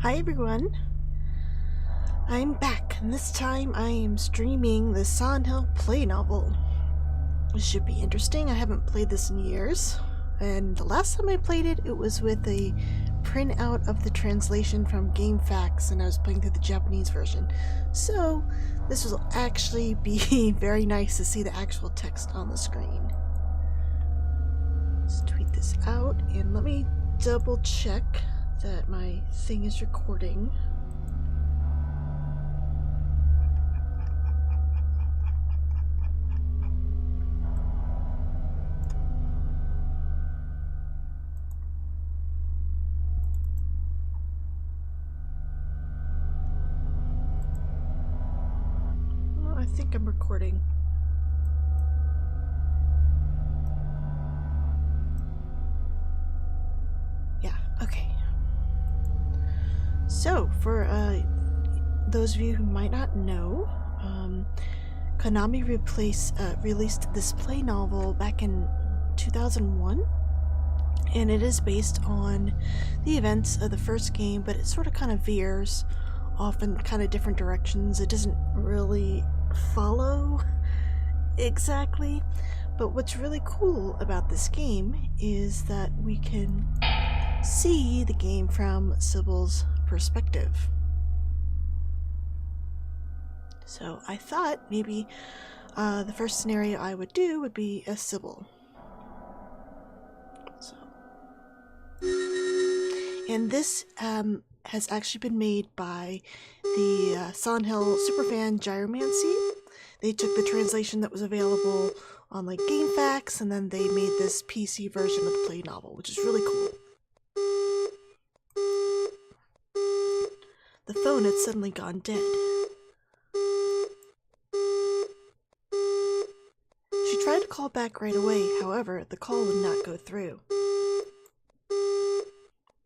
Hi everyone, I'm back, and this time I am streaming the Silent Hill play novel. It should be interesting. I haven't played this in years, and the last time I played it, it was with a printout of the translation from GameFAQs, and I was playing through the Japanese version. So this will actually be very nice to see the actual text on the screen. Let's tweet this out, and let me double check that my thing is recording. Well, I think I'm recording. Yeah, okay. So, for those of you who might not know, Konami released this play novel back in 2001, and it is based on the events of the first game, but it sort of kind of veers off in kind of different directions. It doesn't really follow exactly, but what's really cool about this game is that we can see the game from Cybil's perspective. So I thought maybe the first scenario I would do would be a Cybil. So, and this has actually been made by the Silent Hill superfan Gyromancy. They took the translation that was available on like GameFAQs, and then they made this PC version of the play novel, which is really cool. The phone had suddenly gone dead. She tried to call back right away, however, the call would not go through.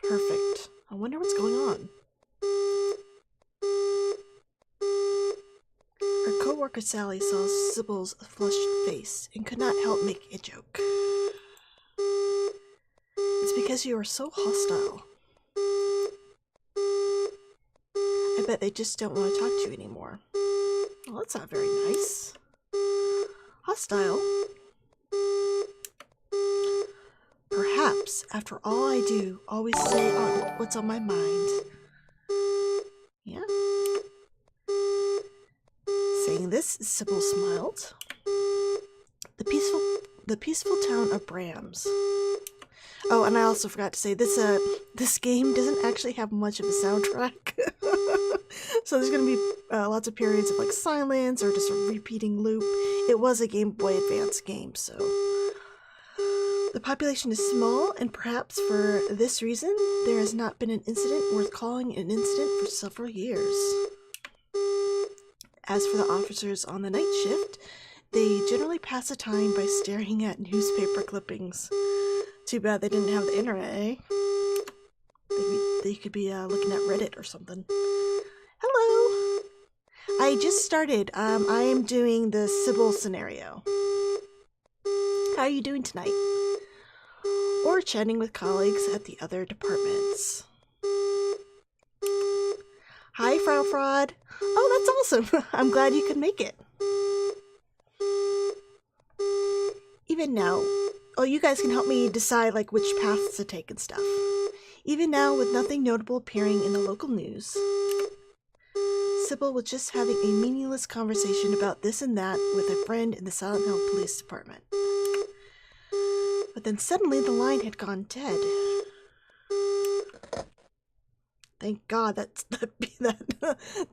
Perfect. I wonder what's going on. Her co-worker Sally saw Cybil's flushed face and could not help make a joke. It's because you are so hostile. I bet they just don't want to talk to you anymore. Well, that's not very nice. Hostile? Perhaps, after all I do, always say what's on my mind. Yeah? Saying this, Cybil smiled. The peaceful town of Brams. Oh, and I also forgot to say, this game doesn't actually have much of a soundtrack. So there's going to be lots of periods of like silence or just a repeating loop. It was a Game Boy Advance game, so the population is small, and perhaps for this reason, there has not been an incident worth calling an incident for several years. As for the officers on the night shift, they generally pass the time by staring at newspaper clippings. Too bad they didn't have the internet, eh? They could be looking at Reddit or something. Hello! I just started. I am doing the Cybil scenario. How are you doing tonight? Or chatting with colleagues at the other departments. Hi, Frau Fraud. Oh, that's awesome. I'm glad you could make it. Even now, you guys can help me decide like which paths to take and stuff. Even now, with nothing notable appearing in the local news, Cybil was just having a meaningless conversation about this and that with a friend in the Silent Hill Police Department. But then suddenly the line had gone dead. Thank God that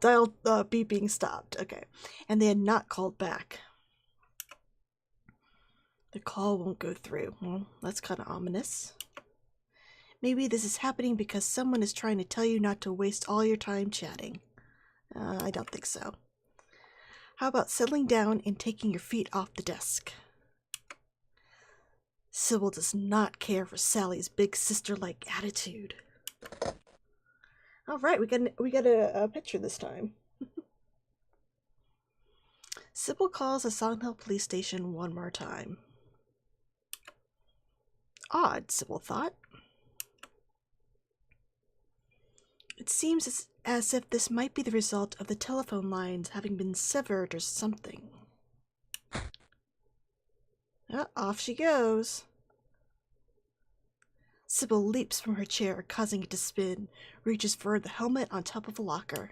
dial beeping stopped. Okay. And they had not called back. The call won't go through. Well, that's kind of ominous. Maybe this is happening because someone is trying to tell you not to waste all your time chatting. I don't think so. How about settling down and taking your feet off the desk? Cybil does not care for Sally's big sister-like attitude. All right, we got a picture this time. Cybil calls the Silent Hill police station one more time. Odd, Cybil thought. It seems as if this might be the result of the telephone lines having been severed or something. Off she goes. Cybil leaps from her chair, causing it to spin, reaches for the helmet on top of a locker,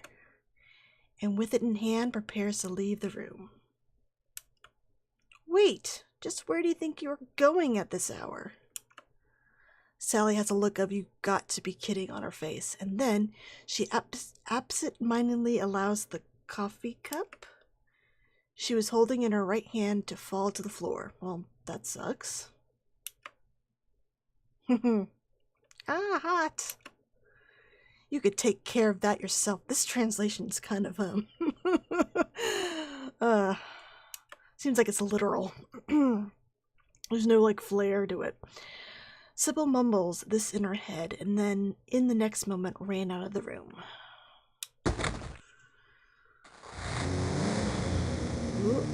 and with it in hand prepares to leave the room. Wait, just where do you think you're going at this hour? Sally has a look of "you got to be kidding" on her face, and then she absent-mindedly allows the coffee cup she was holding in her right hand to fall to the floor. Well, that sucks. Hot. You could take care of that yourself. This translation's kind of, seems like it's literal. There's no, like, flair to it. Cybil mumbles this in her head, and then, in the next moment, ran out of the room. Ooh,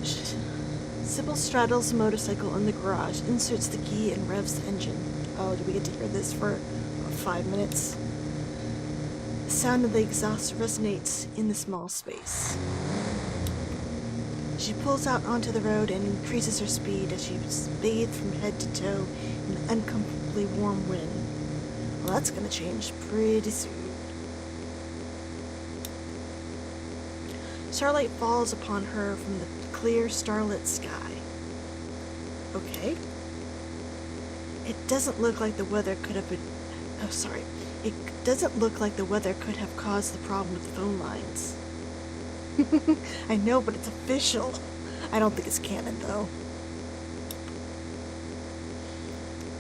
Cybil straddles the motorcycle in the garage, inserts the key, and revs the engine. Oh, do we get to hear this for 5 minutes? The sound of the exhaust resonates in the small space. She pulls out onto the road and increases her speed as she's bathed from head to toe in the uncomfortably warm wind. Well, that's gonna change pretty soon. Starlight falls upon her from the clear starlit sky. Okay. It doesn't look like the weather could have been... Oh, sorry. It doesn't look like the weather could have caused the problem with the phone lines. I know, but it's official. I don't think it's canon, though.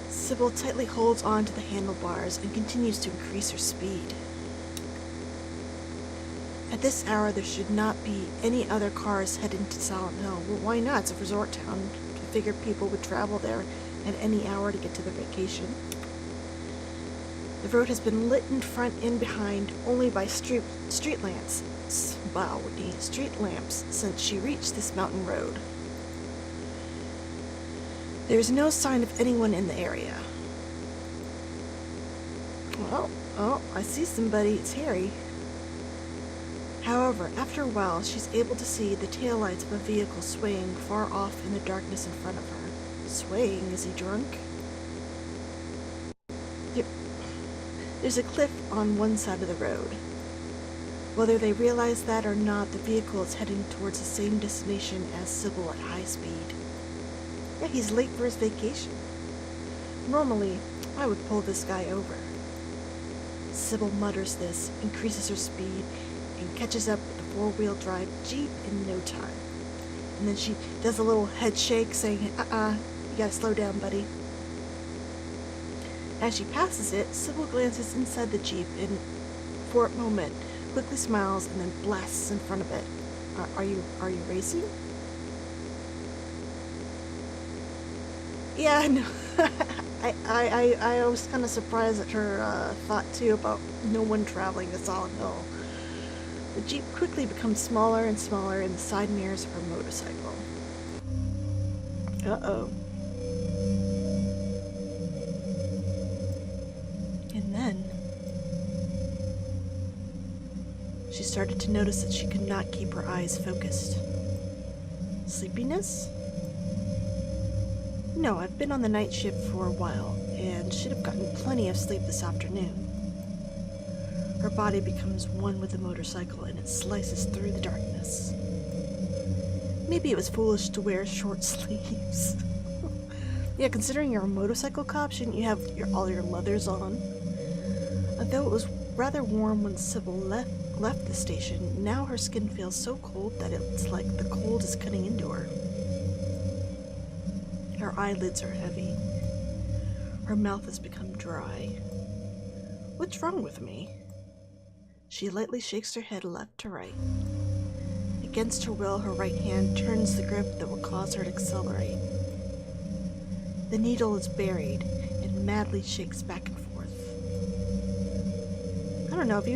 Cybil tightly holds on to the handlebars and continues to increase her speed. At this hour, there should not be any other cars heading to Silent Hill. Well, why not? It's a resort town. I figured people would travel there at any hour to get to their vacation. The road has been lit in front and behind only by street lamps. Wow, Whitney, street lamps since she reached this mountain road. There is no sign of anyone in the area. Well, oh, I see somebody. It's Harry. However, after a while, she's able to see the taillights of a vehicle swaying far off in the darkness in front of her. Swaying? Is he drunk? There's a cliff on one side of the road. Whether they realize that or not, the vehicle is heading towards the same destination as Cybil at high speed. Yeah, he's late for his vacation. Normally, I would pull this guy over. Cybil mutters this, increases her speed, and catches up with the four-wheel drive Jeep in no time. And then she does a little head shake saying, you gotta slow down, buddy. As she passes it, Cybil glances inside the Jeep and, for a moment, quickly smiles and then blasts in front of it. Are you racing? Yeah, no. I was kind of surprised at her thought too about no one traveling to Silent Hill. The Jeep quickly becomes smaller and smaller in the side mirrors of her motorcycle. Uh-oh. And then she started to notice that she could not keep her eyes focused. Sleepiness? No, I've been on the night shift for a while and should have gotten plenty of sleep this afternoon. Her body becomes one with the motorcycle and it slices through the darkness. Maybe it was foolish to wear short sleeves. Yeah, considering you're a motorcycle cop, shouldn't you have all your leathers on? Though it was rather warm when Cybil left the station, now her skin feels so cold that it's like the cold is cutting into her. Her eyelids are heavy. Her mouth has become dry. What's wrong with me? She lightly shakes her head left to right. Against her will, her right hand turns the grip that will cause her to accelerate. The needle is buried and madly shakes back and forth. I don't know, if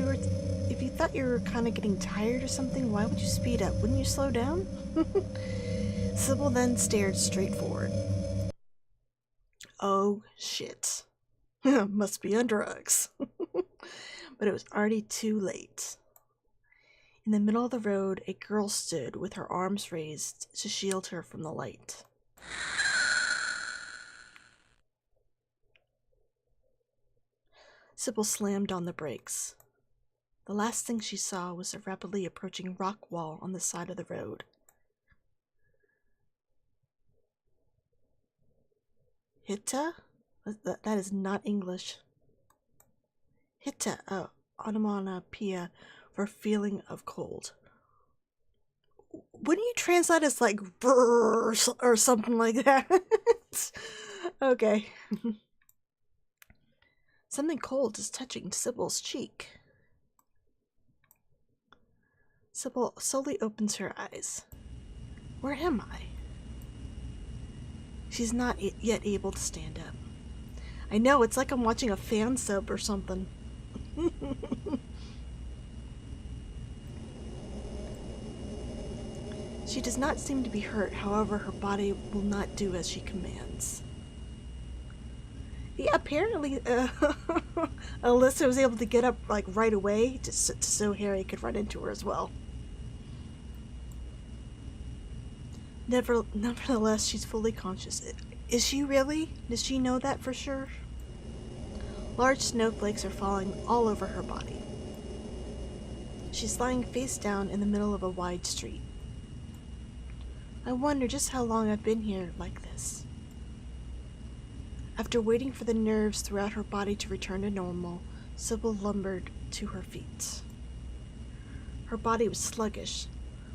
you thought you were kind of getting tired or something, why would you speed up? Wouldn't you slow down? Cybil then stared straight forward. Oh, shit. Must be on drugs. but it was already too late. In the middle of the road, a girl stood with her arms raised to shield her from the light. Cybil slammed on the brakes. The last thing she saw was a rapidly approaching rock wall on the side of the road. Hitta? That is not English. Hitta, onomatopoeia for feeling of cold. Wouldn't you translate as like brrr or something like that? Okay. Something cold is touching Sybil's cheek. Cybil slowly opens her eyes. Where am I? She's not yet able to stand up. I know, it's like I'm watching a fan sub or something. She does not seem to be hurt, however, her body will not do as she commands. Yeah, apparently, Alyssa was able to get up like right away so Harry could run into her as well. Nevertheless, she's fully conscious. Is she really? Does she know that for sure? Large snowflakes are falling all over her body. She's lying face down in the middle of a wide street. I wonder just how long I've been here like this. After waiting for the nerves throughout her body to return to normal, Cybil lumbered to her feet. Her body was sluggish,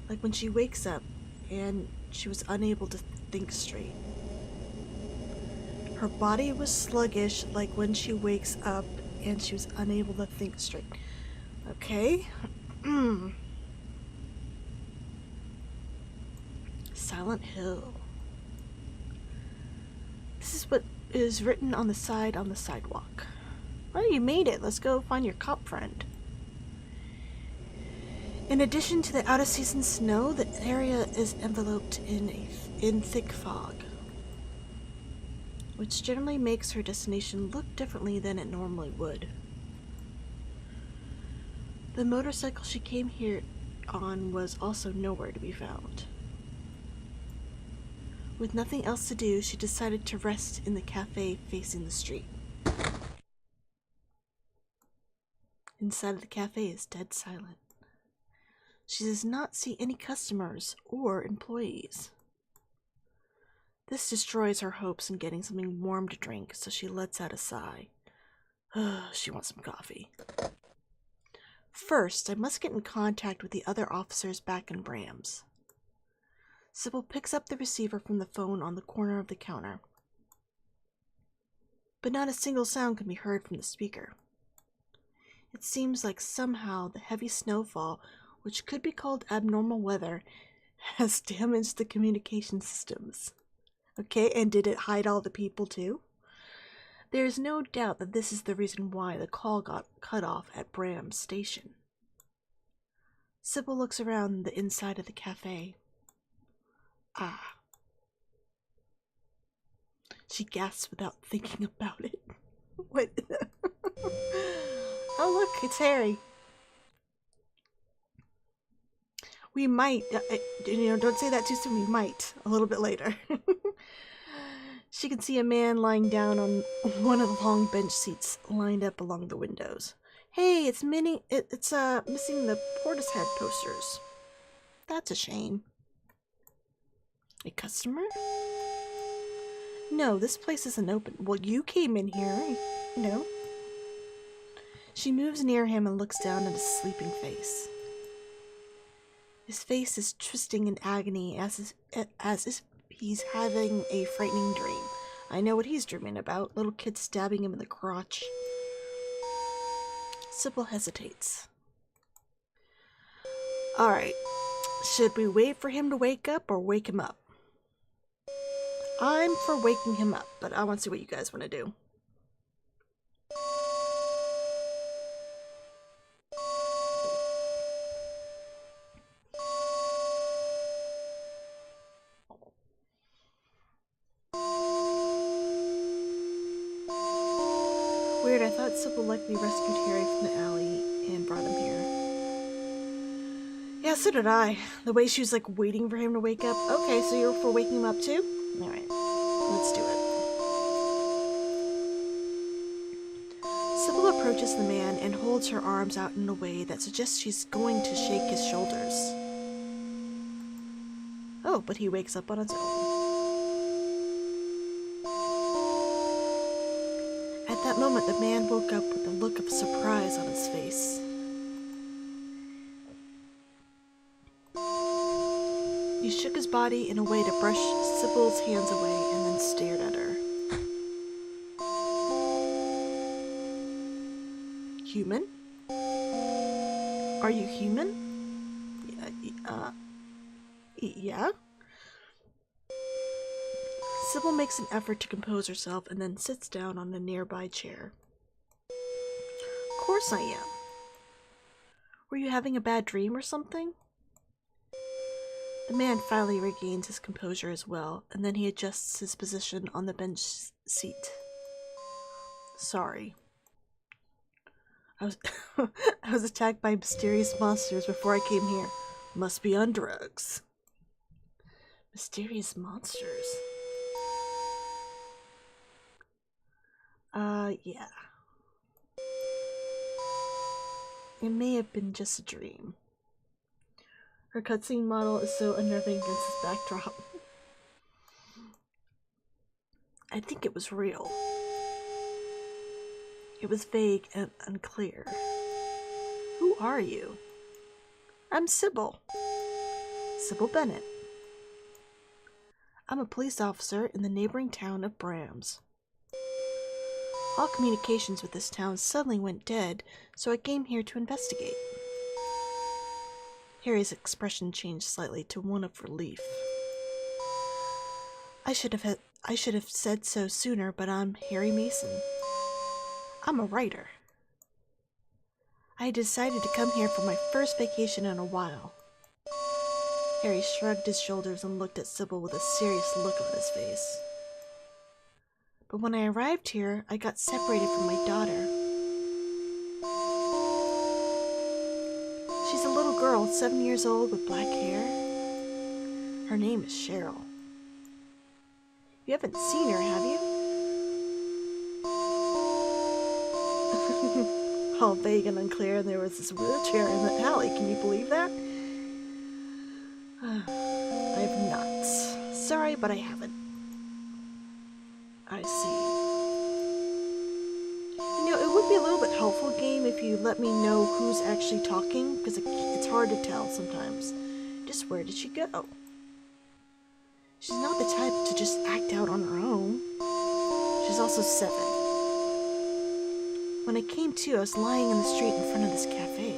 like when she wakes up, and she was unable to think straight. Her body was sluggish, like when she wakes up, and she was unable to think straight. Okay. Silent Hill. This is what is written on the sidewalk. Well, you made it. Let's go find your cop friend. In addition to the out-of-season snow, the area is enveloped in thick fog, which generally makes her destination look differently than it normally would. The motorcycle she came here on was also nowhere to be found. With nothing else to do, she decided to rest in the cafe facing the street. Inside of the cafe is dead silent. She does not see any customers or employees. This destroys her hopes in getting something warm to drink, so she lets out a sigh. She wants some coffee. First, I must get in contact with the other officers back in Bram's. Cybil picks up the receiver from the phone on the corner of the counter. But not a single sound can be heard from the speaker. It seems like somehow the heavy snowfall, which could be called abnormal weather, has damaged the communication systems. Okay, and did it hide all the people too? There is no doubt that this is the reason why the call got cut off at Bram's station. Cybil looks around the inside of the cafe. Ah. She gasps without thinking about it. What? Oh look, it's Harry. We might, don't say that too soon, we might, a little bit later. She can see a man lying down on one of the long bench seats lined up along the windows. Hey, it's missing the Portishead posters. That's a shame. A customer? No, this place isn't open. Well, you came in here, She moves near him and looks down at his sleeping face. His face is twisting in agony as if he's having a frightening dream. I know what he's dreaming about. Little kids stabbing him in the crotch. Cybil hesitates. Alright. Should we wait for him to wake up or wake him up? I'm for waking him up, but I want to see what you guys want to do. Weird, I thought thought Cybil likely rescued Harry from the alley and brought him here. Yeah, so did I. The way she was like waiting for him to wake up. Okay, so you're for waking him up too? Alright, let's do it. Cybil approaches the man and holds her arms out in a way that suggests she's going to shake his shoulders. Oh, but he wakes up on his own. At that moment, the man woke up with a look of surprise on his face. He shook his body in a way to brush Cybil's hands away and then stared at her. Human? Are you human? Yeah? Cybil makes an effort to compose herself and then sits down on a nearby chair. Of course I am. Were you having a bad dream or something? The man finally regains his composure as well, and then he adjusts his position on the bench seat. Sorry. I was attacked by mysterious monsters before I came here. Must be on drugs. Mysterious monsters? Yeah. It may have been just a dream. Her cutscene model is so unnerving against this backdrop. I think it was real. It was vague and unclear. Who are you? I'm Cybil. Cybil Bennett. I'm a police officer in the neighboring town of Brams. All communications with this town suddenly went dead, so I came here to investigate. Harry's expression changed slightly to one of relief. I should have said so sooner, but I'm Harry Mason. I'm a writer. I decided to come here for my first vacation in a while. Harry shrugged his shoulders and looked at Cybil with a serious look on his face. But when I arrived here, I got separated from my daughter. She's a little girl, 7 years old, with black hair. Her name is Cheryl. You haven't seen her, have you? All vague and unclear, and there was this wheelchair in the alley. Can you believe that? I have not. Sorry, but I haven't. I see. You know, it would be a little bit helpful, game, if you let me know who's actually talking, because it's hard to tell sometimes. Just where did she go? She's not the type to just act out on her own. She's also 7. When I came to, I was lying in the street in front of this cafe.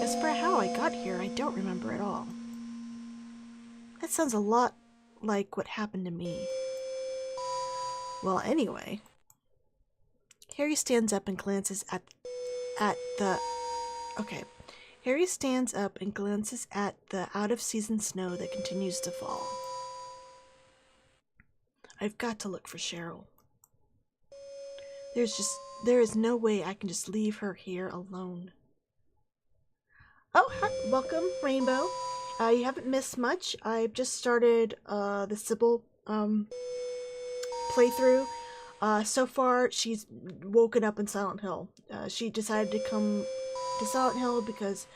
As for how I got here, I don't remember at all. That sounds a lot like what happened to me. Well, anyway. Harry stands up and glances at the... Okay. Harry stands up and glances at the out-of-season snow that continues to fall. I've got to look for Cheryl. There is no way I can just leave her here alone. Oh, hi, welcome, Rainbow. You haven't missed much. I've just started the Cybil playthrough. So far, she's woken up in Silent Hill. She decided to come to Silent Hill because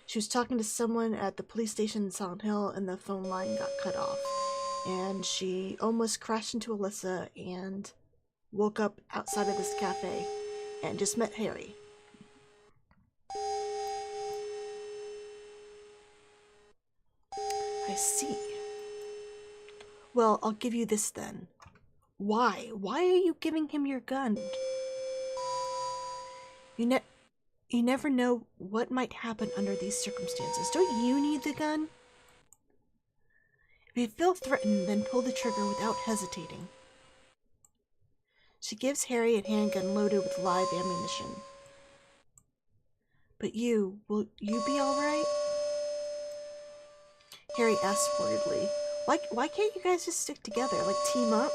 she was talking to someone at the police station in Silent Hill and the phone line got cut off. And she almost crashed into Alyssa and woke up outside of this cafe and just met Harry. I see. Well, I'll give you this then. Why? Why are you giving him your gun? You never know what might happen under these circumstances. Don't you need the gun? If you feel threatened, then pull the trigger without hesitating. She gives Harry a handgun loaded with live ammunition. But will you be alright? Harry asks worriedly. Why can't you guys just stick together, like team up?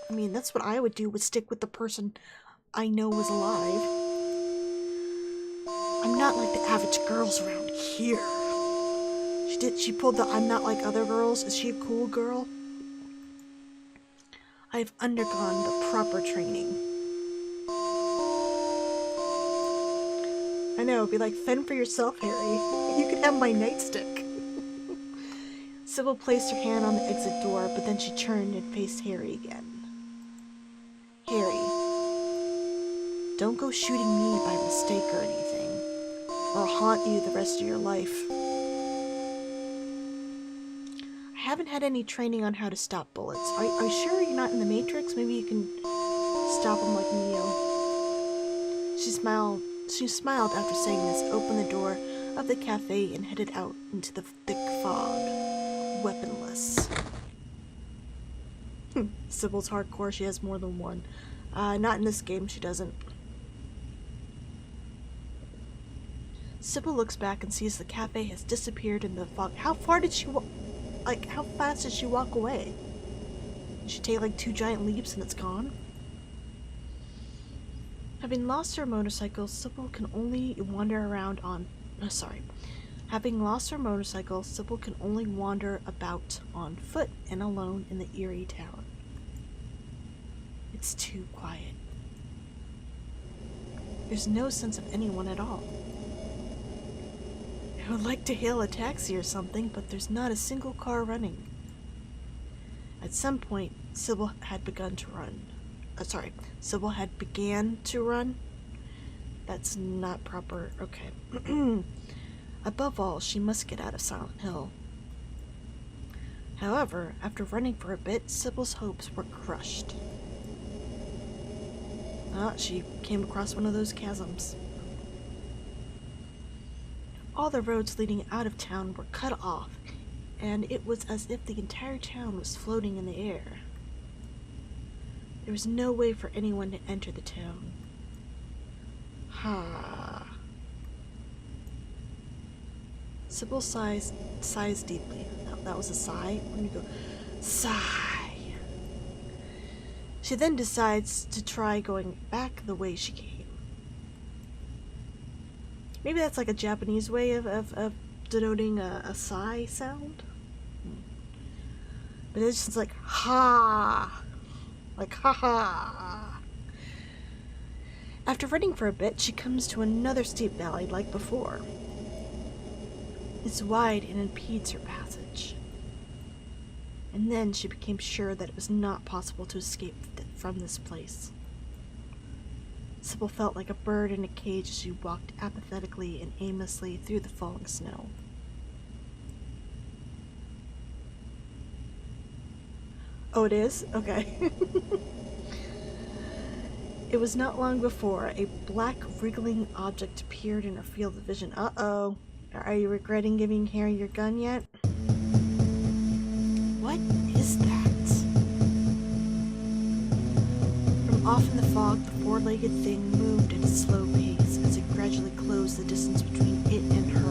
I mean, that's what I would do, would stick with the person I know was alive. I'm not like the average girls around here. She pulled the I'm not like other girls. Is she a cool girl? I've undergone the proper training. I know, be like, fend for yourself, Harry. You can have my nightstick. Cybil placed her hand on the exit door, but then she turned and faced Harry again. Harry, don't go shooting me by mistake or anything, or I'll haunt you the rest of your life. I haven't had any training on how to stop bullets. Are you sure you're not in the Matrix? Maybe you can stop them like Neo. She smiled after saying this, opened the door of the cafe, and headed out into the thick fog, weaponless. Cybil's hardcore, she has more than one. Not in this game, she doesn't. Cybil looks back and sees the cafe has disappeared in the fog. How far did she walk? Like, how fast did she walk away? Did she take like 2 giant leaps and it's gone? Having lost her motorcycle, Cybil can only wander around on... Having lost her motorcycle, Cybil can only wander about on foot and alone in the eerie town. It's too quiet. There's no sense of anyone at all. I would like to hail a taxi or something, but there's not a single car running. At some point, Cybil had begun to run. Cybil had began to run. That's not proper. Okay. Above all, she must get out of Silent Hill. However, after running for a bit, Cybil's hopes were crushed. She came across one of those chasms. All the roads leading out of town were cut off, and it was as if the entire town was floating in the air. There was no way for anyone to enter the town. Cybil sighs deeply. That was a sigh. When you go, sigh. She then decides to try going back the way she came. Maybe that's like a Japanese way of denoting a sigh sound. But it's just like, ha! Like, ha ha! After running for a bit, she comes to another steep valley like before. It's wide and impedes her passage. And then she became sure that it was not possible to escape from this place. Cybil felt like a bird in a cage as she walked apathetically and aimlessly through the falling snow. Oh, it is? Okay. It was not long before a black, wriggling object appeared in her field of vision. Uh-oh. Are you regretting giving Harry your gun yet? What is that? From off in the fog, the four-legged thing moved at a slow pace as it gradually closed the distance between it and her.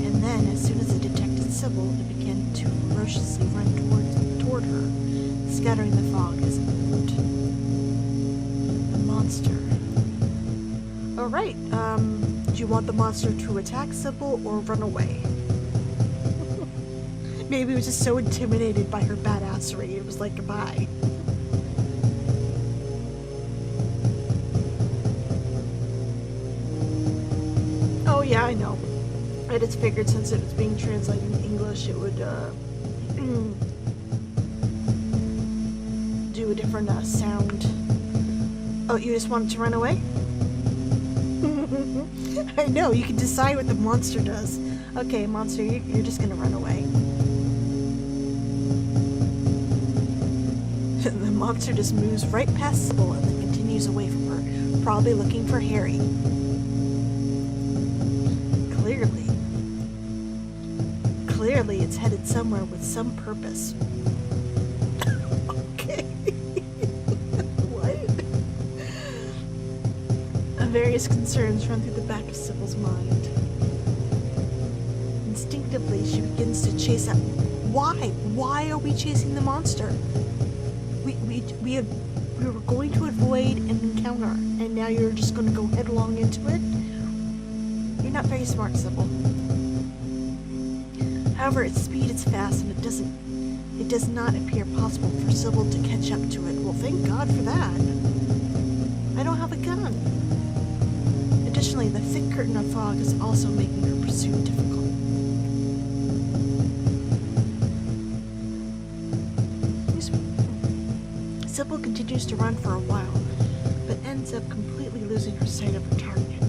And then, as soon as it detected Cybil, it began to ferociously run toward her, scattering the fog as it moved. The monster. Alright, do you want the monster to attack Cybil or run away? Maybe it was just so intimidated by her badassery, it was like, goodbye. Oh yeah, I know. I just figured since it was being translated in English, it would, do a different, sound. Oh, you just wanted to run away? I know, you can decide what the monster does. Okay, monster, you're just gonna run away. The monster just moves right past Cybil and then continues away from her, probably looking for Harry. Clearly it's headed somewhere with some purpose. Okay. What? Various concerns run through the back of Cybil's mind. Instinctively, she begins to chase out. Why? Why are we chasing the monster? we were going to avoid an encounter, and now you're just going to go headlong into it? You're not very smart, Cybil. However, its speed is fast, and it does not appear possible for Cybil to catch up to it. Well, thank God for that. I don't have a gun. Additionally, the thick curtain of fog is also making her pursuit difficult. Cybil continues to run for a while, but ends up completely losing her sight of her target.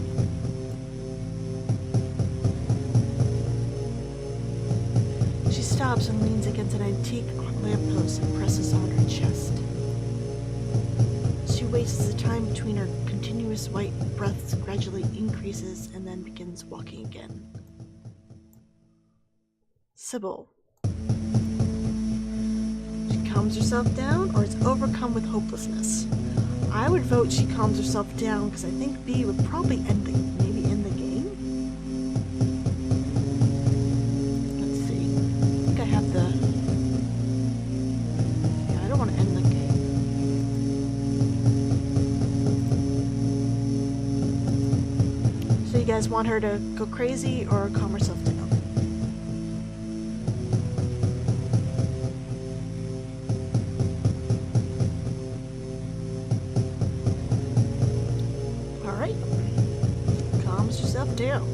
She stops and leans against an antique lamppost and presses on her chest. She waits as the time between her continuous white breaths gradually increases and then begins walking again. Cybil. She calms herself down or is overcome with hopelessness. I would vote she calms herself down because I think B would probably end the game. Let's see. I think I have the... Yeah, I don't want to end the game. So you guys want her to go crazy or calm herself down? Alright. Calms yourself down.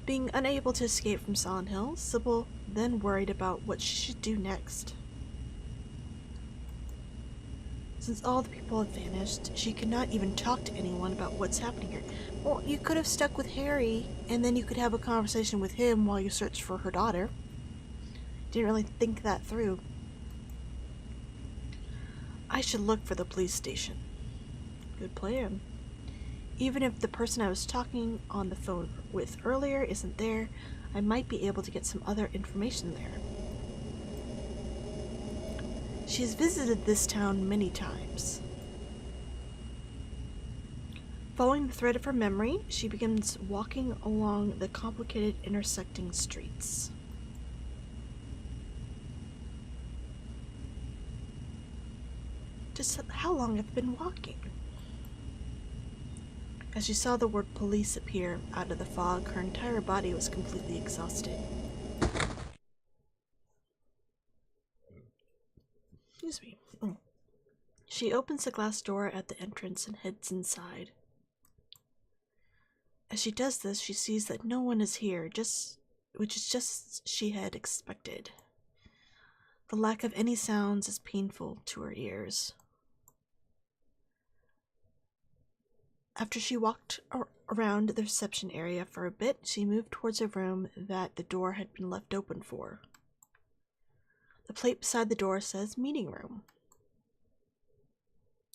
Being unable to escape from Silent Hill, Cybil then worried about what she should do next. Since all the people had vanished, she could not even talk to anyone about what's happening here. Well, you could have stuck with Harry, and then you could have a conversation with him while you search for her daughter. Didn't really think that through. I should look for the police station. Good plan. Even if the person I was talking on the phone with earlier isn't there, I might be able to get some other information there. She has visited this town many times. Following the thread of her memory, she begins walking along the complicated intersecting streets. Just how long have I been walking? As she saw the word police appear out of the fog, her entire body was completely exhausted. Excuse me. She opens the glass door at the entrance and heads inside. As she does this, she sees that no one is here, which is just as she had expected. The lack of any sounds is painful to her ears. After she walked around the reception area for a bit, she moved towards a room that the door had been left open for. The plate beside the door says meeting room.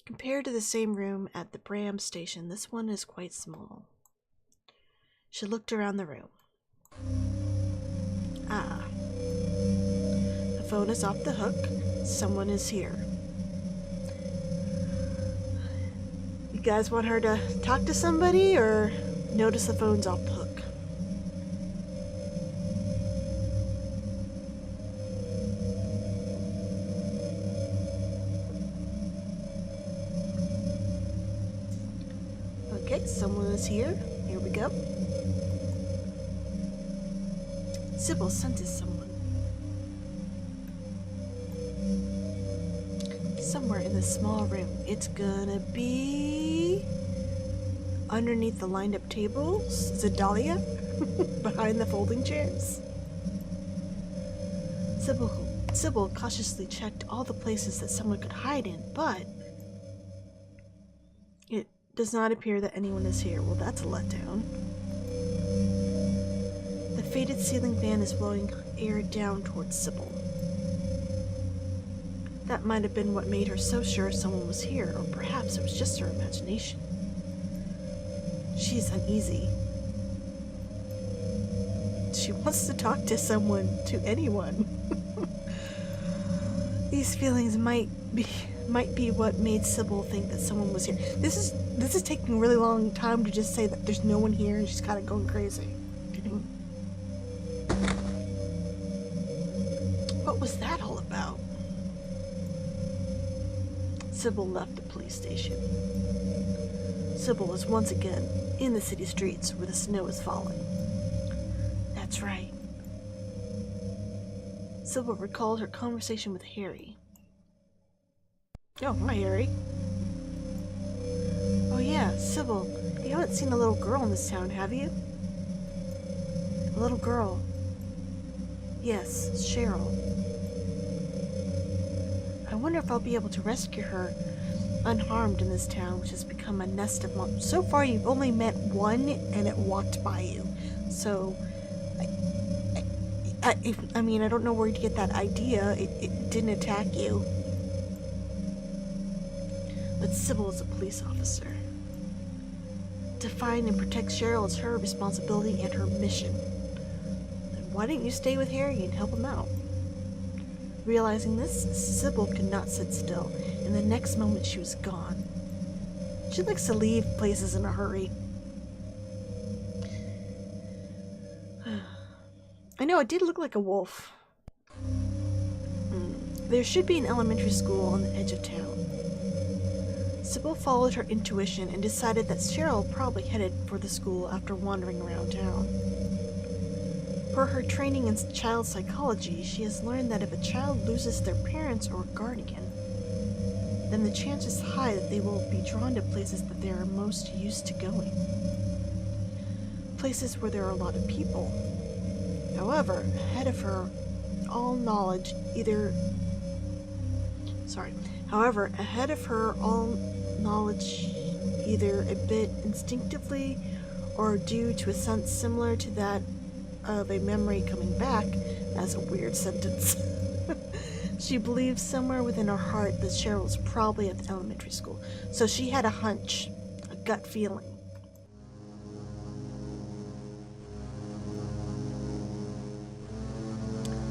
Compared to the same room at the Bram station, this one is quite small. She looked around the room. Ah. The phone is off the hook. Someone is here. You guys want her to talk to somebody or notice the phone's off the hook? Okay, someone is here. Here we go. Cybil senses someone. Somewhere in this small room. It's gonna be underneath the lined up tables. Is it Dahlia? Behind the folding chairs. Cybil cautiously checked all the places that someone could hide in, but it does not appear that anyone is here. Well, that's a letdown. The faded ceiling fan is blowing air down towards Cybil. That might have been what made her so sure someone was here, or perhaps it was just her imagination. She is uneasy. She wants to talk to someone, to anyone. These feelings might be what made Cybil think that someone was here. This is taking a really long time to just say that there's no one here and she's kind of going crazy. Oh, Cybil left the police station. Cybil was once again in the city streets where the snow was falling. That's right. Cybil recalled her conversation with Harry. Oh, hi, Harry. Oh yeah, Cybil, you haven't seen a little girl in this town, have you? A little girl. Yes, Cheryl. I wonder if I'll be able to rescue her unharmed in this town, which has become a nest of monsters. So far, you've only met one, and it walked by you. So, I mean, I don't know where to get that idea. It didn't attack you. But Cybil is a police officer. To find and protect Cheryl is her responsibility and her mission. Then why didn't you stay with Harry and help him out? Realizing this, Cybil could not sit still, and the next moment she was gone. She likes to leave places in a hurry. I know, it did look like a wolf. There should be an elementary school on the edge of town. Cybil followed her intuition and decided that Cheryl probably headed for the school after wandering around town. Per her training in child psychology, she has learned that if a child loses their parents or guardian, then the chance is high that they will be drawn to places that they are most used to going. Places where there are a lot of people. However, ahead of her all knowledge either a bit instinctively or due to a sense similar to that of a memory coming back, as a weird sentence. She believes somewhere within her heart that Cheryl was probably at the elementary school. So she had a hunch, a gut feeling.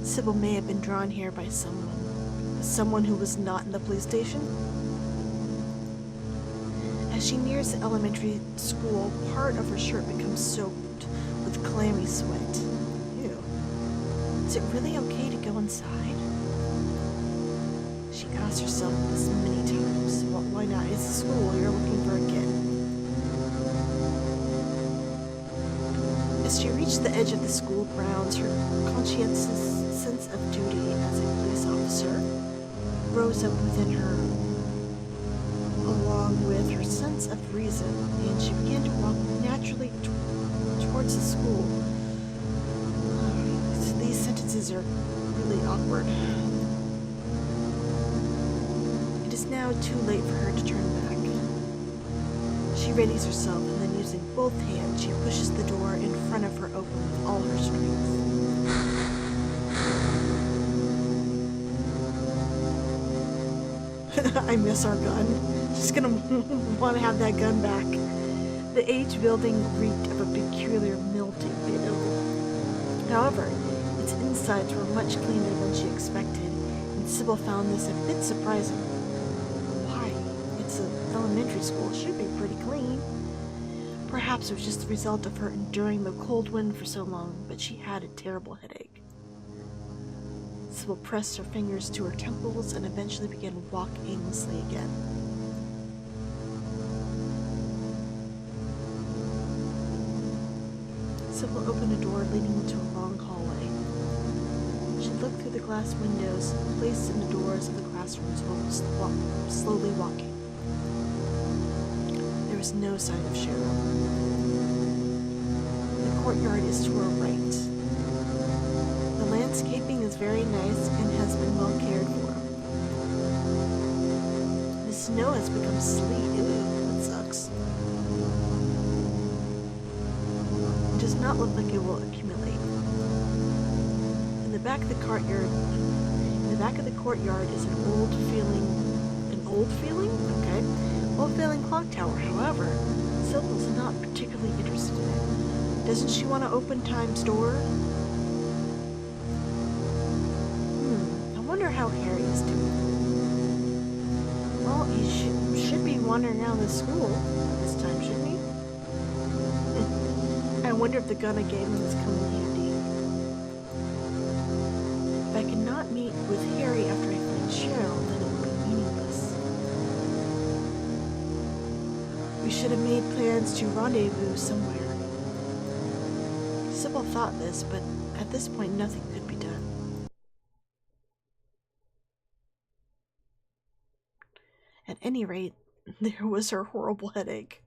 Cybil may have been drawn here by someone who was not in the police station. As she nears the elementary school, part of her shirt becomes soaked with clammy sweat. Ew. Is it really okay to go inside? She asks herself this many times. Well, why not? It's a school. You're looking for a kid. As she reached the edge of the school grounds, her conscientious sense of duty as a police officer rose up within her, along with her sense of reason, and she began to walk naturally towards the school. These sentences are really awkward. It is now too late for her to turn back. She readies herself, and then using both hands, she pushes the door in front of her open with all her strength. I miss our gun. Just gonna want to have that gun back. The aged building reeked of a peculiar mildew. However, its insides were much cleaner than she expected, and Cybil found this a bit surprising. Why? It's an elementary school. It should be pretty clean. Perhaps it was just the result of her enduring the cold wind for so long, but she had a terrible headache. Cybil pressed her fingers to her temples and eventually began to walk aimlessly again. Cybil opened a door leading into a long hallway. She looked through the glass windows placed in the doors of the classrooms while slowly walking. There was no sign of Cheryl. The courtyard is to her right. The landscaping is very nice and has been well cared for. The snow has become sleet. Ew, that sucks. It does not look like it will accumulate. In the back of the courtyard is an old feeling clock tower. However, Cybil's not particularly interested in it. Doesn't she want to open Time's door? I wonder how Harry is doing. Well, he should be wandering around the school this time, shouldn't he? I wonder if the gun I gave him is coming in handy. If I cannot meet with Harry after I find Cheryl, then it will be meaningless. We should have made plans to rendezvous somewhere. Cybil thought this, but at this point nothing could be done. At any rate, there was her horrible headache.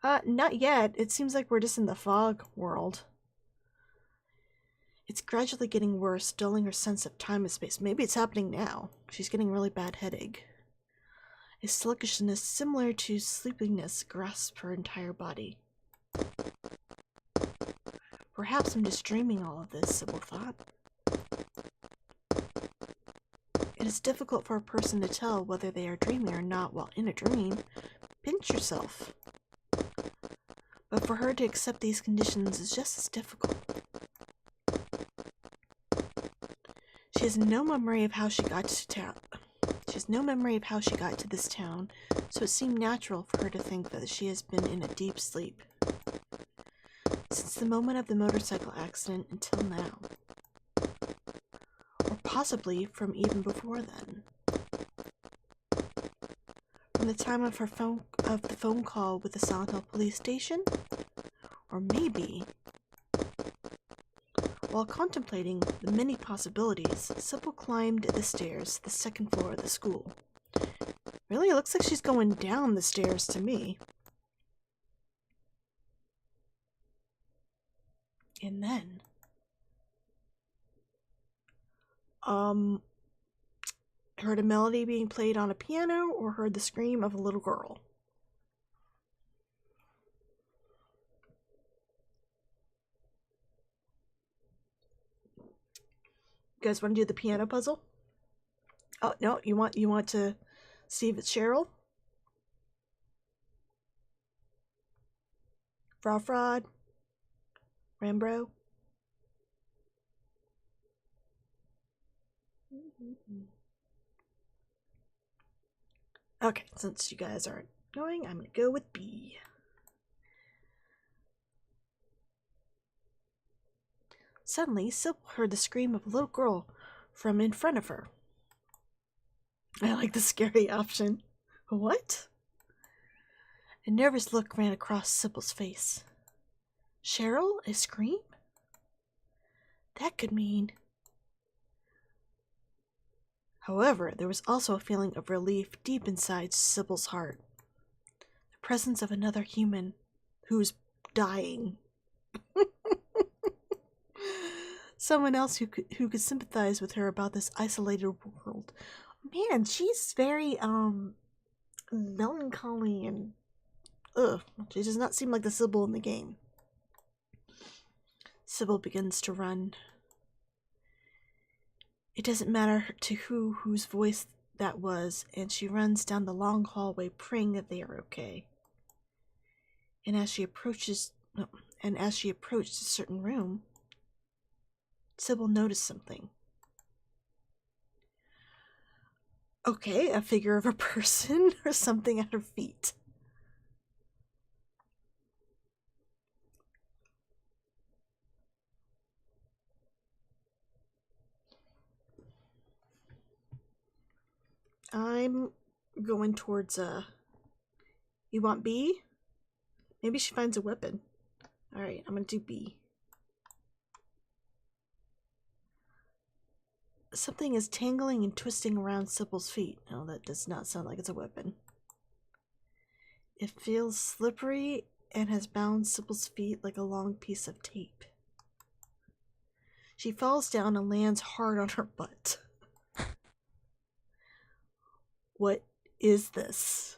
Not yet. It seems like we're just in the fog world. It's gradually getting worse, dulling her sense of time and space. Maybe it's happening now. She's getting a really bad headache. A sluggishness similar to sleepiness grasps her entire body. Perhaps I'm just dreaming all of this, Cybil thought. It is difficult for a person to tell whether they are dreaming or not while in a dream. Pinch yourself. But for her to accept these conditions is just as difficult. She has no memory of how she got to town. She has no memory of how she got to this town, so it seemed natural for her to think that she has been in a deep sleep. Since the moment of the motorcycle accident until now. Or possibly from even before then. From the time of the phone call with the Silent Hill police station? Or maybe, while contemplating the many possibilities, Cybil climbed the stairs to the second floor of the school. Really, it looks like she's going down the stairs to me. And then, heard a melody being played on a piano or heard the scream of a little girl. You guys want to do the piano puzzle? Oh, no, you want to see if it's Cheryl? Fraud. Rambro. Okay, since you guys aren't going, I'm going to go with B. Suddenly, Cybil heard the scream of a little girl from in front of her. I like the scary option. What? A nervous look ran across Cybil's face. Cheryl? A scream? That could mean... However, there was also a feeling of relief deep inside Cybil's heart. The presence of another human who's dying. Someone else who could sympathize with her about this isolated world. Man, she's very melancholy and she does not seem like the Cybil in the game. Cybil begins to run. It doesn't matter to whose voice that was, and she runs down the long hallway praying that they are okay. And as she approached a certain room, Cybil noticed something. Okay, a figure of a person or something at her feet. I'm going towards, you want B? Maybe she finds a weapon. Alright, I'm gonna do B. Something is tangling and twisting around Cybil's feet. No, that does not sound like it's a weapon. It feels slippery and has bound Cybil's feet like a long piece of tape. She falls down and lands hard on her butt. What is this?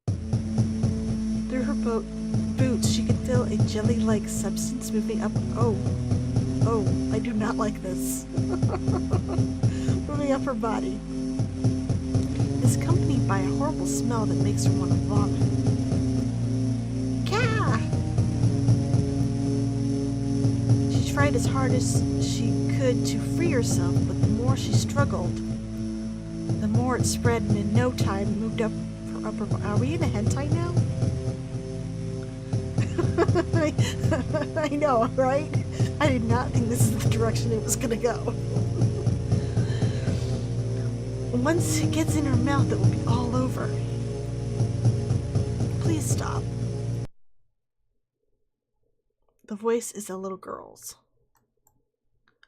Through her boots, she could feel a jelly-like substance moving up. Oh, I do not like this. Moving up her body. It's accompanied by a horrible smell that makes her want to vomit. Gah! She tried as hard as she could to free herself, but the more she struggled, the more it spread, and in no time moved up her upper body. Are we in a hentai now? I know, right? I did not think this is the direction it was gonna go. Once it gets in her mouth, it will be all over. Please stop. The voice is a little girl's.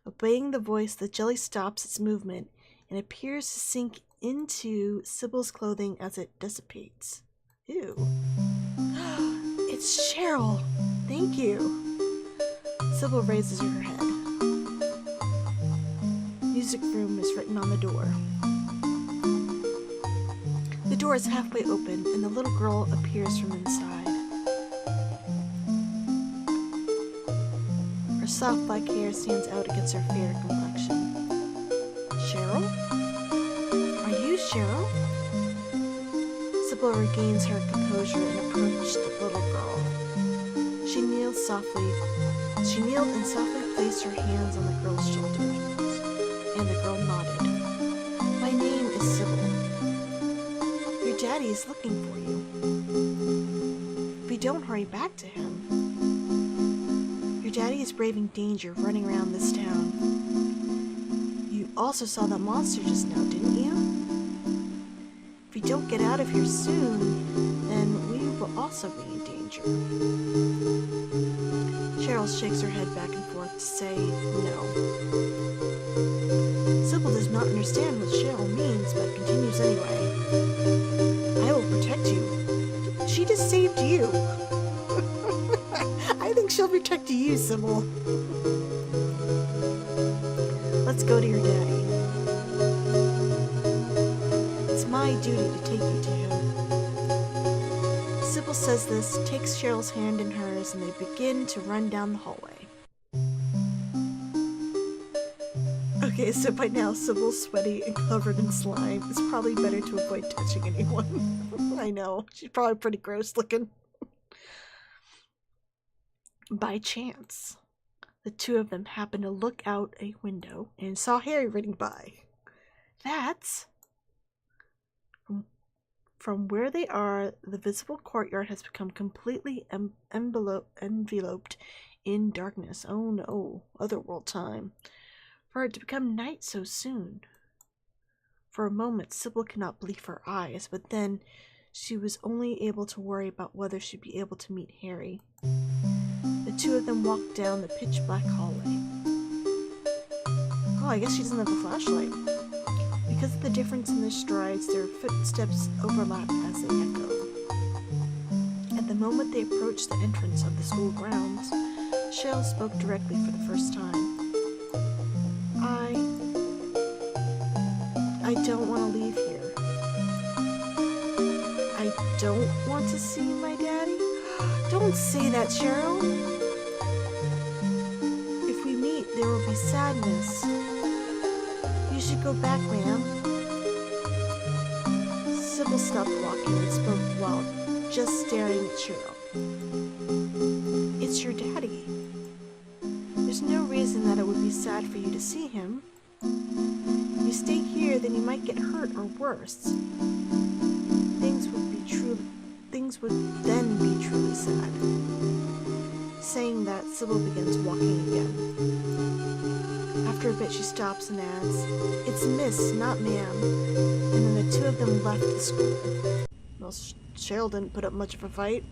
Obeying the voice, the jelly stops its movement and appears to sink into Cybil's clothing as it dissipates. Ew. It's Cheryl. Thank you. Cybil raises her head. Music room is written on the door. The door is halfway open and the little girl appears from inside. Her soft black hair stands out against her fair complexion. Cheryl? Are you Cheryl? Cybil regains her composure and approached the little girl. She kneeled and softly placed her hands on the girl's shoulders, and the girl nodded. My name is Cybil. Your daddy is looking for you. If we don't hurry back to him, your daddy is braving danger running around this town. You also saw that monster just now, didn't you? If we don't get out of here soon, then we will also be in danger. Cheryl shakes her head back and forth to say no. Cybil does not understand what Cheryl means, but continues anyway. I will protect you. She just saved you. I think she'll protect you, Cybil. Let's go to your daddy. It's my duty to take you to him. Cybil says this, takes Cheryl's hand in hers, and they begin to run down the hallway. Okay, so by now Cybil's sweaty and covered in slime. It's probably better to avoid touching anyone. I know, she's probably pretty gross looking. By chance, the two of them happened to look out a window and saw Harry running by. That's... From where they are, the visible courtyard has become completely enveloped in darkness. Oh no, otherworld time. For it to become night so soon. For a moment, Cybil could not believe her eyes, but then she was only able to worry about whether she'd be able to meet Harry. The two of them walked down the pitch-black hallway. Oh, I guess she doesn't have a flashlight. Because of the difference in their strides, their footsteps overlap as they echo. At the moment they approached the entrance of the school grounds, Cheryl spoke directly for the first time. I don't want to leave here. I don't want to see my daddy? Don't say that, Cheryl! If we meet, there will be sadness. You should go back, ma'am. Cybil stopped walking and spoke while just staring at Cheryl. It's your daddy. There's no reason that it would be sad for you to see him. If you stay here, then you might get hurt or worse. Things would then be truly sad. Saying that, Cybil begins walking again. After a bit, she stops and adds, It's miss, not ma'am. And then the two of them left the school. Well, Cheryl didn't put up much of a fight.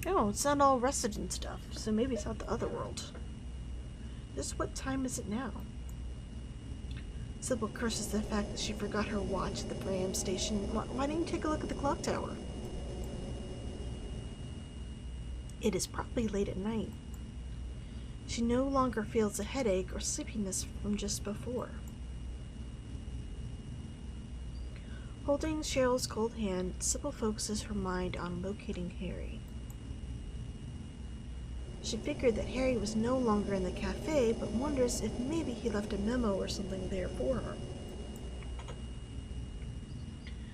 Oh, it's not all rested and stuff, so maybe it's not the other world. Just what time is it now? Cybil curses the fact that she forgot her watch at the Bram station. Why didn't you take a look at the clock tower? It is probably late at night. She no longer feels a headache or sleepiness from just before. Holding Cheryl's cold hand, Cybil focuses her mind on locating Harry. She figured that Harry was no longer in the cafe, but wonders if maybe he left a memo or something there for her.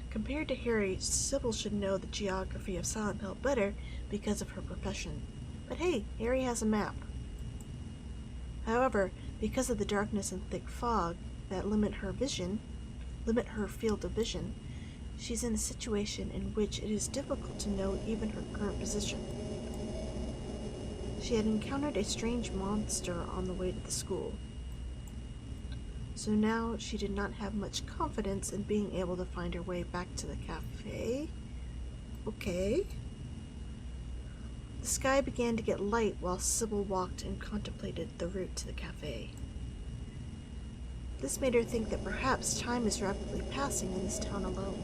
Compared to Harry, Cybil should know the geography of Silent Hill better because of her profession. But hey, Harry has a map. However, because of the darkness and thick fog that limit her field of vision, she's in a situation in which it is difficult to know even her current position. She had encountered a strange monster on the way to the school, so now she did not have much confidence in being able to find her way back to the cafe Okay. The sky began to get light while Cybil walked and contemplated the route to the cafe. This made her think that perhaps time is rapidly passing in this town alone.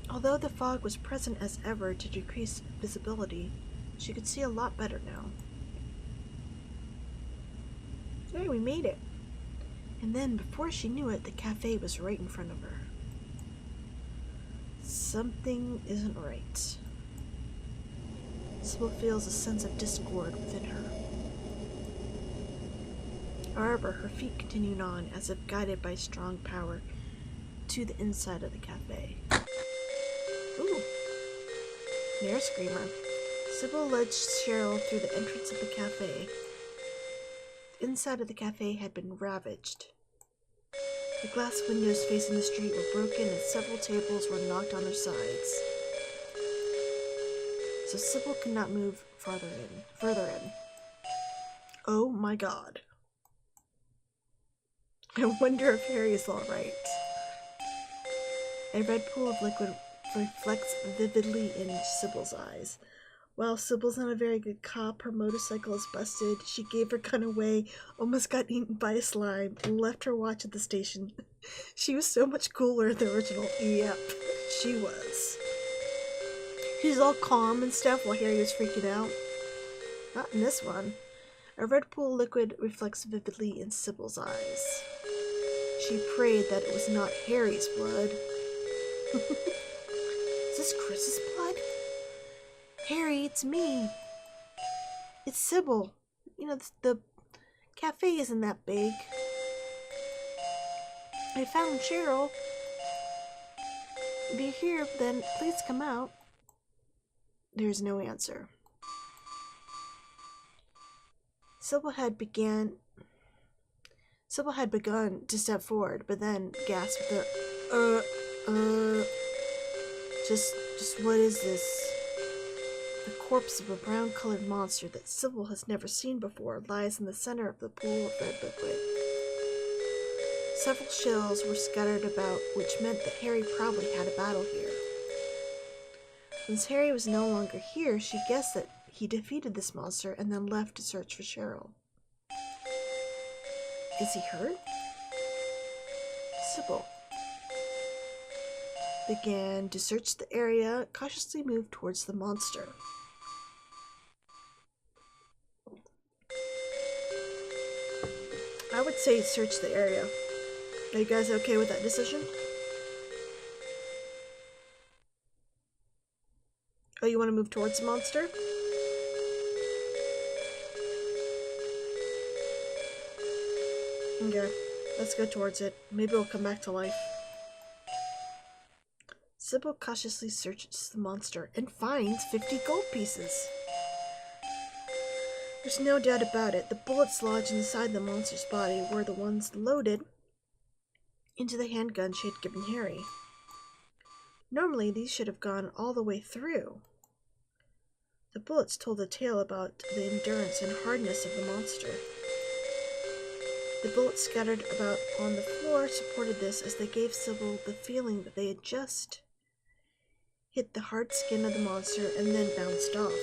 Although the fog was present as ever to decrease visibility, she could see a lot better now. Hey, we made it! And then, before she knew it, the cafe was right in front of her. Something isn't right. Cybil feels a sense of discord within her. However, her feet continued on, as if guided by strong power, to the inside of the cafe. Ooh! An air screamer. Cybil led Cheryl through the entrance of the cafe. The inside of the cafe had been ravaged. The glass windows facing the street were broken and several tables were knocked on their sides. So Cybil could not move further in. Oh my god. I wonder if Harry is alright. A red pool of liquid reflects vividly in Sybil's eyes. While Sybil's not a very good cop, her motorcycle is busted, she gave her gun away, almost got eaten by a slime, and left her watch at the station. She was so much cooler than the original. Yep, she was. She's all calm and stuff while Harry was freaking out. Not in this one. A red pool of liquid reflects vividly in Sybil's eyes. She prayed that it was not Harry's blood. Is this Chris's blood? Harry, it's me. It's Cybil. You know, the cafe isn't that big. I found Cheryl. If you're here, then please come out. There's no answer. Cybil had begun to step forward, but then gasped with just what is this? The corpse of a brown-colored monster that Cybil has never seen before lies in the center of the pool of red liquid. Several shells were scattered about, which meant that Harry probably had a battle here. Since Harry was no longer here, she guessed that he defeated this monster and then left to search for Cheryl. Is he hurt? Cybil began to search the area, cautiously moved towards the monster. I would say search the area. Are you guys okay with that decision? Oh, you want to move towards the monster? Okay, let's go towards it. Maybe it'll come back to life. Cybil cautiously searches the monster and finds 50 gold pieces. There's no doubt about it. The bullets lodged inside the monster's body were the ones loaded into the handgun she had given Harry. Normally, these should have gone all the way through. The bullets told a tale about the endurance and hardness of the monster. The bullets scattered about on the floor supported this, as they gave Cybil the feeling that they had just hit the hard skin of the monster and then bounced off.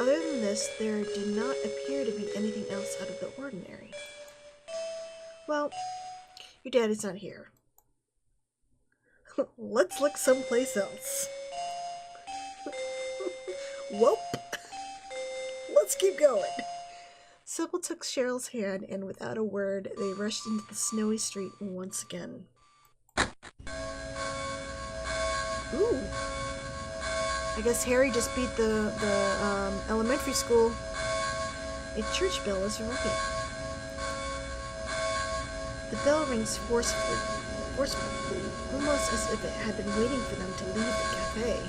Other than this, there did not appear to be anything else out of the ordinary. Well, your daddy's not here. Let's look someplace else. Whoop! Let's keep going. Cybil took Cheryl's hand, and without a word, they rushed into the snowy street once again. Ooh. I guess Harry just beat the elementary school. A church bell is ringing. The bell rings forcefully, almost as if it had been waiting for them to leave the cafe.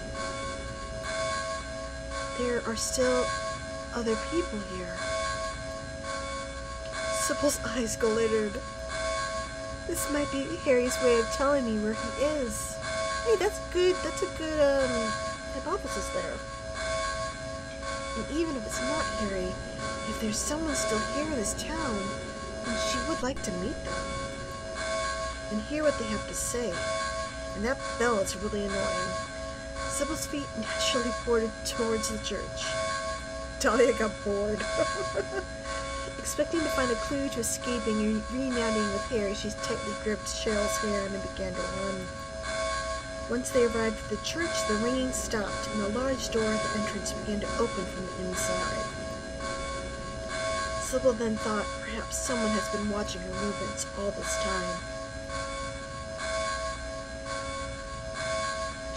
There are still other people here. Sybil's eyes glittered. This might be Harry's way of telling me where he is. Hey, that's good. That's a good hypothesis there. And even if it's not Harry, if there's someone still here in this town, then she would like to meet them. and hear what they have to say. And that bell is really annoying. Cybil's feet naturally pointed towards the church. Dahlia got bored. Expecting to find a clue to escaping and reuniting with Harry, she tightly gripped Cheryl's hand and began to run. Once they arrived at the church, the ringing stopped, and the large door at the entrance began to open from the inside. Cybil then thought perhaps someone has been watching her movements all this time.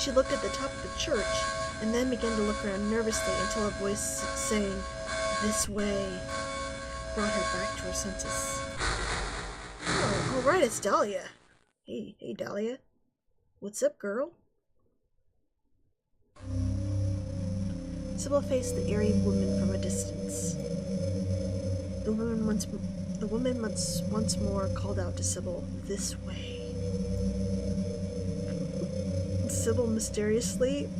She looked at the top of the church, and then began to look around nervously until a voice saying, "This way," brought her back to her senses. Oh, alright, it's Dahlia. Hey, Dahlia. What's up, girl? Cybil faced the eerie woman from a distance. The woman once more called out to Cybil, "This way." Cybil mysteriously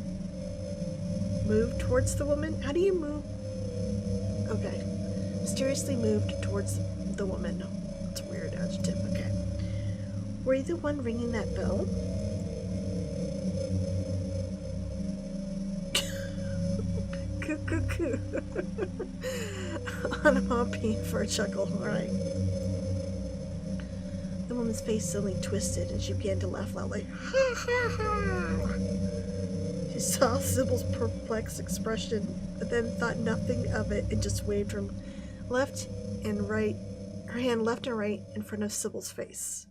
moved towards the woman. How do you move? Okay. Mysteriously moved towards the woman. That's a weird adjective. Okay. Were you the one ringing that bell? Coo. I'm hopping for a chuckle. Alright. The woman's face suddenly twisted and she began to laugh loudly. Ha ha ha! She saw Cybil's perplexed expression, but then thought nothing of it and just waved her hand left and right in front of Cybil's face.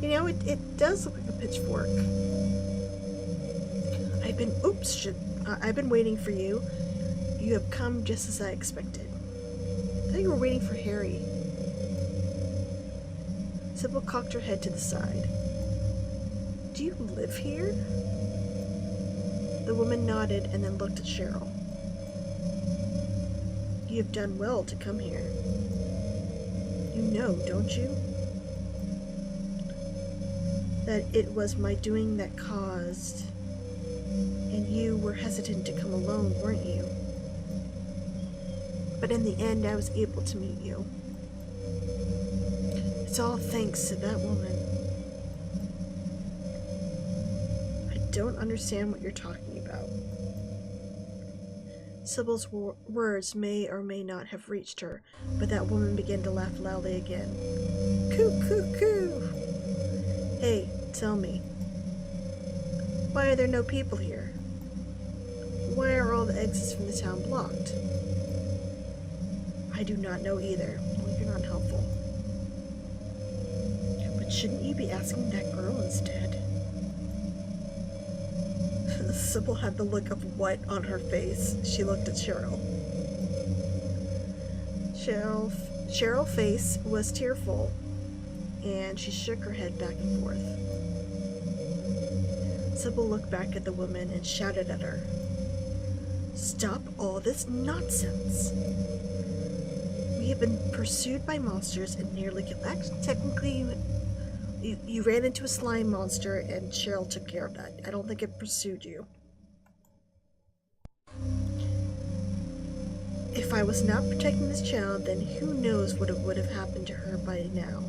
You know, it does look like a pitchfork. I've been waiting for you. You have come just as I expected. I thought you were waiting for Harry. Cybil cocked her head to the side. Do you live here? The woman nodded and then looked at Cheryl. You have done well to come here. You know, don't you? That it was my doing that caused... And you were hesitant to come alone, weren't you? But in the end, I was able to meet you. It's all thanks to that woman. I don't understand what you're talking about. Cybil's words may or may not have reached her, but that woman began to laugh loudly again. Coo. Hey, tell me. Why are there no people here? Why are all the exits from the town blocked? I do not know either. Well, you're not helpful. But shouldn't you be asking that girl instead? Cybil had the look of what on her face. She looked at Cheryl. Cheryl's face was tearful, and she shook her head back and forth. Cybil looked back at the woman and shouted at her. Stop all this nonsense. We have been pursued by monsters and nearly killed. Actually, technically, you ran into a slime monster and Cheryl took care of that. I don't think it pursued you. If I was not protecting this child, then who knows what would have happened to her by now.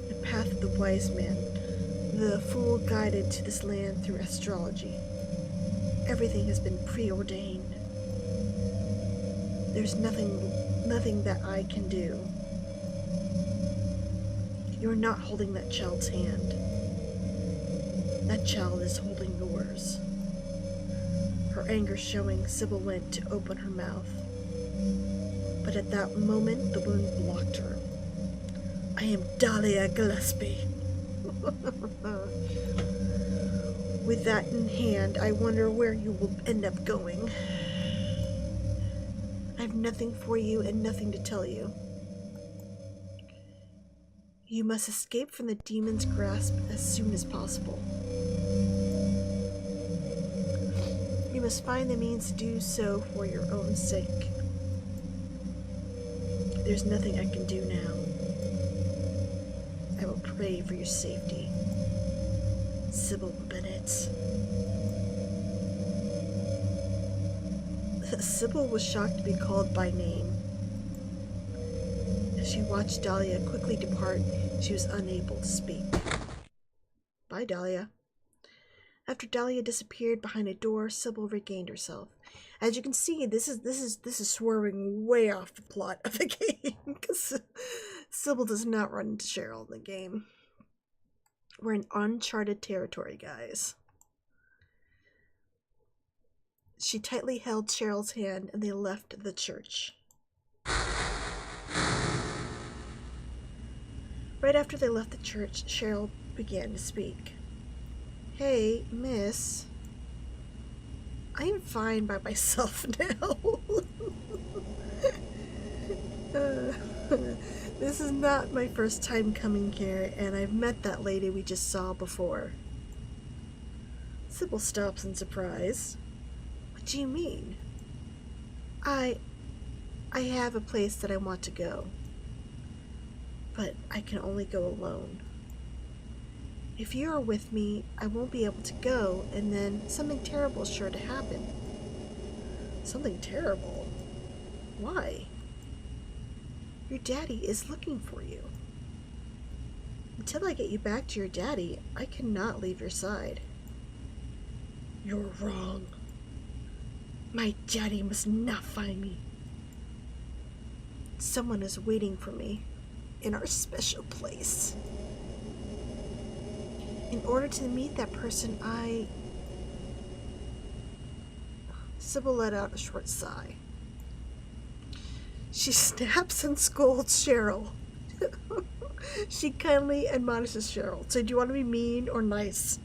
The path of the wise man, the fool guided to this land through astrology. Everything has been preordained. There's nothing that I can do. You're not holding that child's hand. That child is holding yours. Her anger showing, Cybil went to open her mouth. But at that moment, the woman blocked her. I am Dahlia Gillespie. With that in hand, I wonder where you will end up going. I have nothing for you and nothing to tell you. You must escape from the demon's grasp as soon as possible. You must find the means to do so for your own sake. There's nothing I can do now. I will pray for your safety. Cybil Bennett. Cybil was shocked to be called by name. she watched Dahlia quickly depart, she was unable to speak. Bye, Dahlia. After Dahlia disappeared behind a door, Cybil regained herself. As you can see, this is swerving way off the plot of the game, because Cybil does not run into Cheryl in the game. We're in uncharted territory, guys. She tightly held Cheryl's hand, and they left the church. Right after they left the church, Cheryl began to speak. Hey, miss. I'm fine by myself now. This is not my first time coming here, and I've met that lady we just saw before. Cybil stops in surprise. What do you mean? I have a place that I want to go, but I can only go alone. If you are with me, I won't be able to go, and then something terrible is sure to happen. Something terrible? Why? Your daddy is looking for you. Until I get you back to your daddy, I cannot leave your side. You're wrong. My daddy must not find me. Someone is waiting for me in our special place. In order to meet that person, Cybil let out a short sigh. She snaps and scolds Cheryl. She kindly admonishes Cheryl. So do you want to be mean or nice?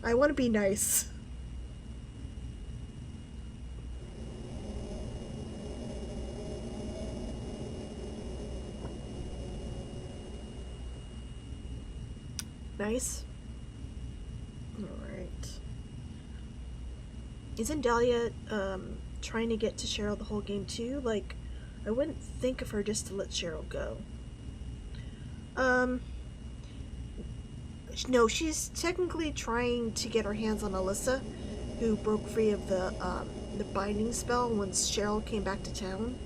I want to be nice. Nice. Alright. Isn't Dahlia trying to get to Cheryl the whole game too? Like, I wouldn't think of her just to let Cheryl go. No, she's technically trying to get her hands on Alyssa, who broke free of the binding spell once Cheryl came back to town.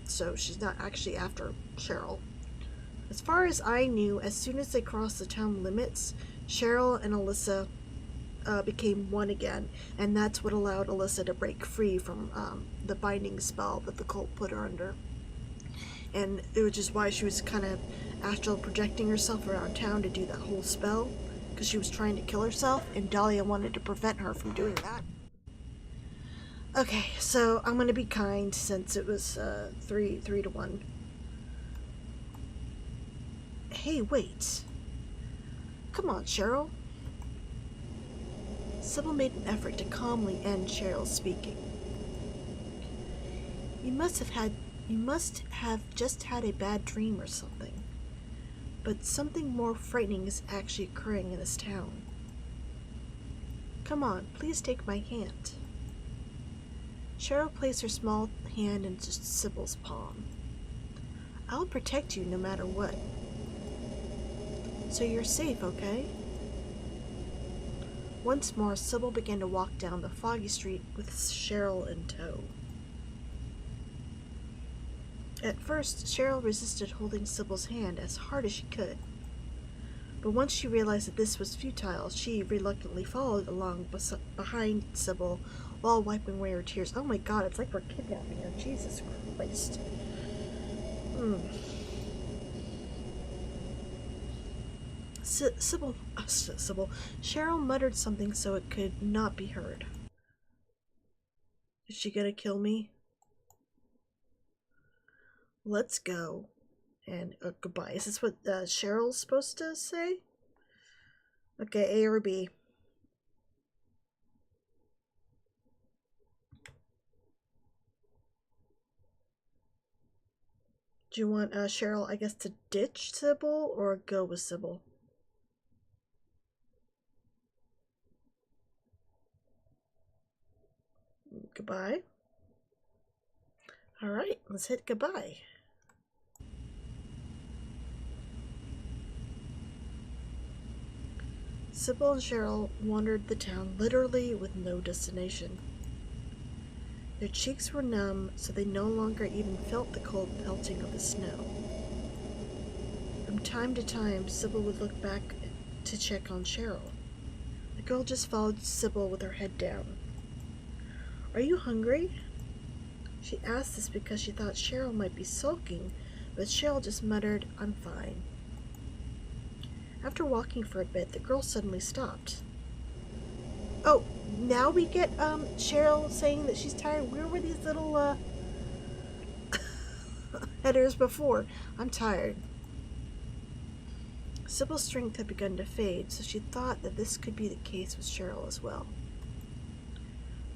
So she's not actually after Cheryl. As far as I knew, as soon as they crossed the town limits, Cheryl and Alyssa became one again, and that's what allowed Alyssa to break free from the binding spell that the cult put her under. And it was just why she was kind of astral projecting herself around town to do that whole spell, because she was trying to kill herself, and Dahlia wanted to prevent her from doing that. Okay, so I'm gonna be kind since it was 3 to 1. Hey, wait. Come on, Cheryl. Cybil made an effort to calmly end Cheryl's speaking. You must have just had a bad dream or something. But something more frightening is actually occurring in this town. Come on, please take my hand. Cheryl placed her small hand into Cybil's palm. I'll protect you no matter what. So you're safe, okay? Once more, Cybil began to walk down the foggy street with Cheryl in tow. At first, Cheryl resisted holding Cybil's hand as hard as she could. But once she realized that this was futile, she reluctantly followed along behind Cybil while wiping away her tears. Oh my god, it's like we're kidnapping her. Jesus Christ. Cheryl muttered something so it could not be heard. Is she gonna kill me? Let's go. And goodbye. Is this what Cheryl's supposed to say? Okay, A or B. Do you want Cheryl, I guess, to ditch Cybil or go with Cybil? Goodbye. Alright, let's hit goodbye. Cybil and Cheryl wandered the town literally with no destination. Their cheeks were numb, so they no longer even felt the cold pelting of the snow. From time to time, Cybil would look back to check on Cheryl. The girl just followed Cybil with her head down. "Are you hungry?" She asked this because she thought Cheryl might be sulking, but Cheryl just muttered, "I'm fine." After walking for a bit, the girl suddenly stopped. Oh, now we get Cheryl saying that she's tired. Where were these little headers before? "I'm tired." Cybil's strength had begun to fade, so she thought that this could be the case with Cheryl as well.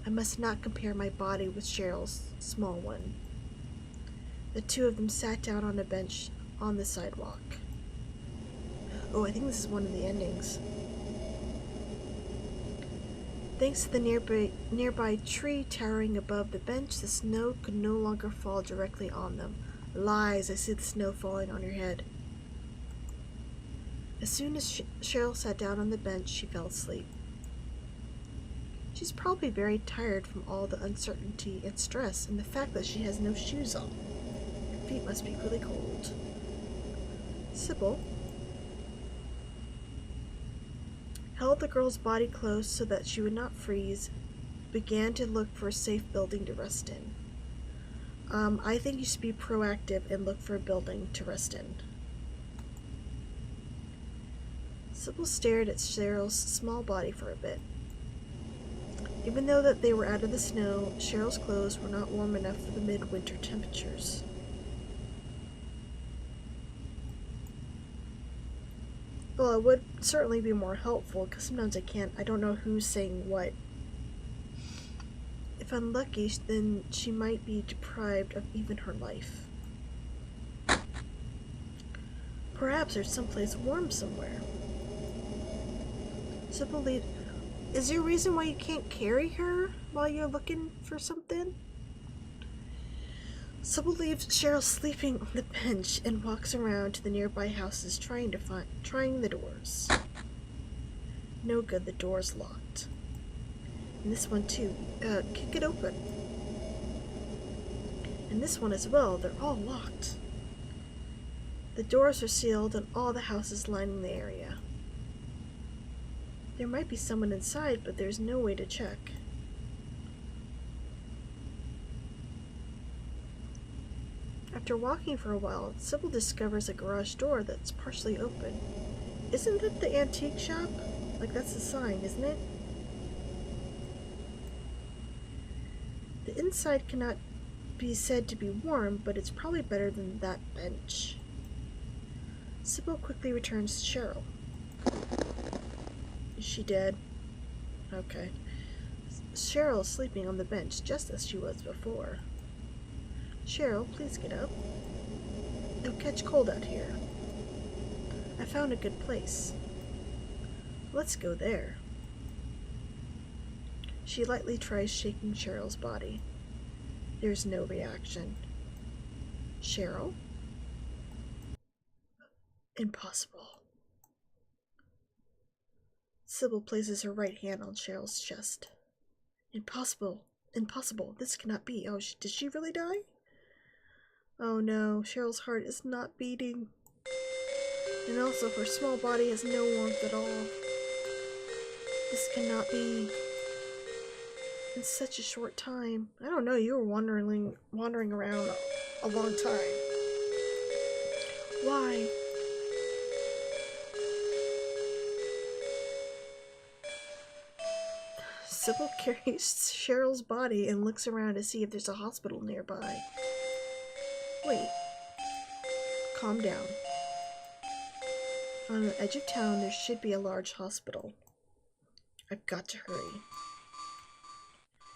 I must not compare my body with Cheryl's small one. The two of them sat down on a bench on the sidewalk. Oh, I think this is one of the endings. Thanks to the nearby tree towering above the bench, the snow could no longer fall directly on them. Lies, I see the snow falling on your head. As soon as Cheryl sat down on the bench, she fell asleep. She's probably very tired from all the uncertainty and stress and the fact that she has no shoes on. Her feet must be really cold. Cybil held the girl's body close so that she would not freeze, began to look for a safe building to rest in. I think you should be proactive and look for a building to rest in. Cybil stared at Cheryl's small body for a bit. Even though that they were out of the snow, Cheryl's clothes were not warm enough for the midwinter temperatures. Well, it would certainly be more helpful, because sometimes I don't know who's saying what. If unlucky, then she might be deprived of even her life. Perhaps there's someplace warm somewhere. Cybil, is there a reason why you can't carry her while you're looking for something? Cybil leaves Cheryl sleeping on the bench and walks around to the nearby houses trying the doors. No good, the door's locked. And this one too. Kick it open. And this one as well, they're all locked. The doors are sealed on all the houses lining the area. There might be someone inside, but there's no way to check. After walking for a while, Cybil discovers a garage door that's partially open. Isn't that the antique shop? Like, that's the sign, isn't it? The inside cannot be said to be warm, but it's probably better than that bench. Cybil quickly returns to Cheryl. Is she dead? Okay. Cheryl is sleeping on the bench just as she was before. Cheryl, please get up. You'll catch cold out here. I found a good place. Let's go there. She lightly tries shaking Cheryl's body. There's no reaction. Cheryl? Impossible. Cybil places her right hand on Cheryl's chest. Impossible. Impossible. This cannot be. Oh, did she really die? Oh no, Cheryl's heart is not beating. And also, her small body has no warmth at all. This cannot be. In such a short time. I don't know, you were wandering around a long time. Why? Cybil carries Cheryl's body and looks around to see if there's a hospital nearby. Wait. Calm down. On the edge of town, there should be a large hospital. I've got to hurry.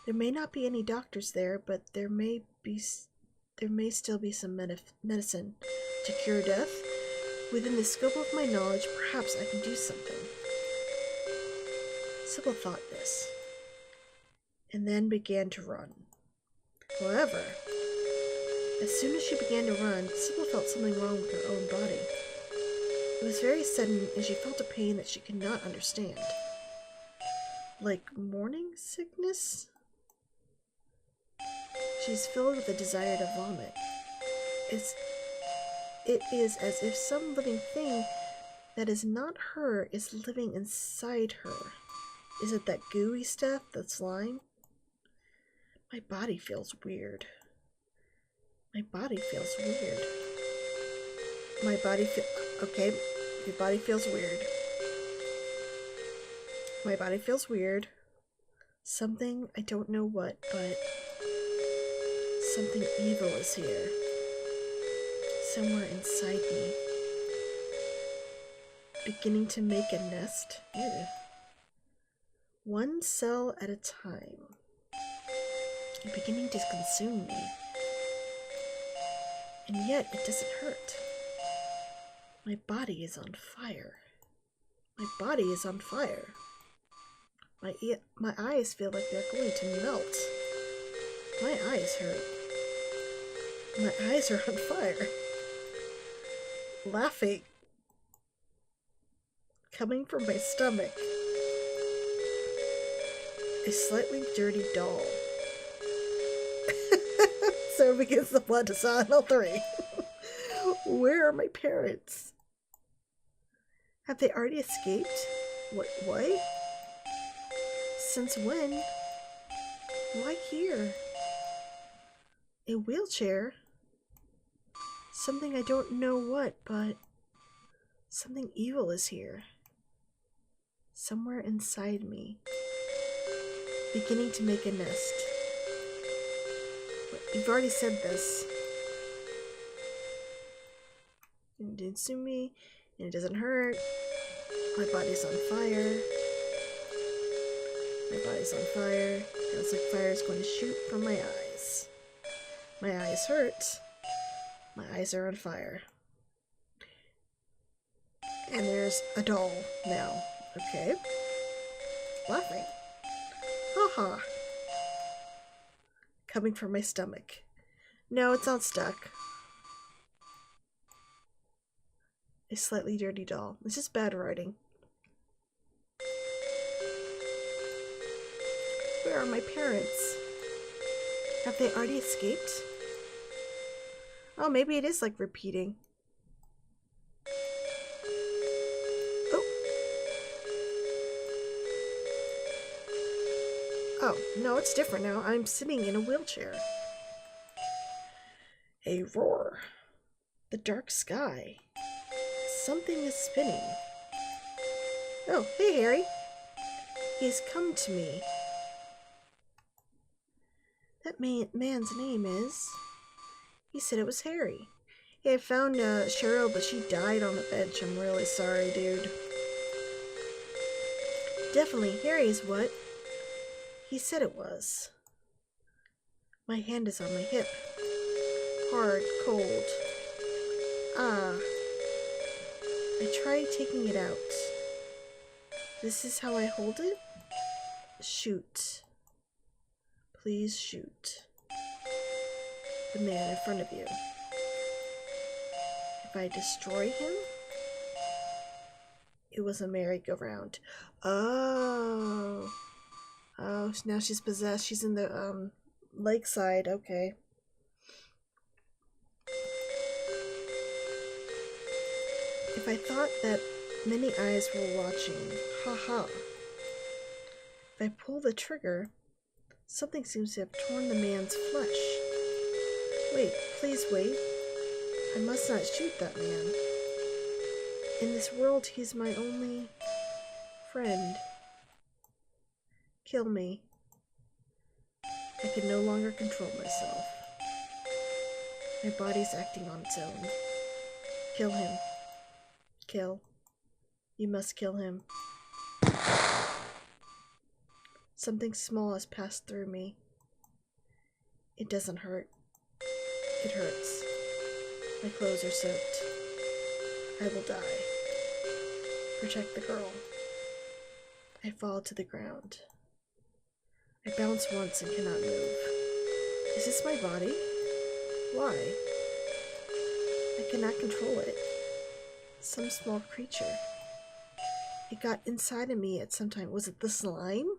There may not be any doctors there, but there may still be some medicine to cure death. Within the scope of my knowledge, perhaps I can do something. Cybil thought this, and then began to run. However, as soon as she began to run, Cybil felt something wrong with her own body. It was very sudden, and she felt a pain that she could not understand. Like morning sickness? She's filled with a desire to vomit. It is as if some living thing that is not her is living inside her. Is it that gooey stuff, that slime? My body feels weird. My body feels weird. Okay, your body feels weird. My body feels weird. Something, I don't know what, but something evil is here. Somewhere inside me. Beginning to make a nest. Ew. One cell at a time. And beginning to consume me. And yet it doesn't hurt. My body is on fire. My body is on fire. My eyes feel like they're going to melt. My eyes hurt. My eyes are on fire. Laughing. Coming from my stomach. A slightly dirty doll. So begins the blood to Silent 3. Where are my parents? Have they already escaped? What? Since when? Why here? A wheelchair? Something I don't know what, but something evil is here. Somewhere inside me. Beginning to make a nest. You've already said this. It didn't sue me, and it doesn't hurt. My body's on fire. My body's on fire. It looks like fire is going to shoot from my eyes. My eyes hurt. My eyes are on fire. And there's a doll now. Okay. Laughing. Haha. Coming from my stomach. No, it's not stuck. A slightly dirty doll. It's just bad writing. Where are my parents? Have they already escaped? Oh, maybe it is like repeating. Oh, no, it's different now. I'm sitting in a wheelchair. A roar. The dark sky. Something is spinning. Oh, hey, Harry. He's come to me. That man's name is... He said it was Harry. Yeah, I found Cheryl, but she died on the bench. I'm really sorry, dude. Definitely, Harry is what he said it was. My hand is on my hip. Hard, cold. Ah. I tried taking it out. This is how I hold it? Shoot. Please shoot. The man in front of you. If I destroy him, it was a merry-go-round. Oh. Oh, now she's possessed. She's in the, lakeside. Okay. If I thought that many eyes were watching, haha. If I pull the trigger, something seems to have torn the man's flesh. Wait, please wait. I must not shoot that man. In this world, he's my only friend. Kill me. I can no longer control myself. My body's acting on its own. Kill him. Kill. You must kill him. Something small has passed through me. It doesn't hurt. It hurts. My clothes are soaked. I will die. Protect the girl. I fall to the ground. I bounce once and cannot move. Is this my body? Why? I cannot control it. Some small creature. It got inside of me at some time. Was it the slime?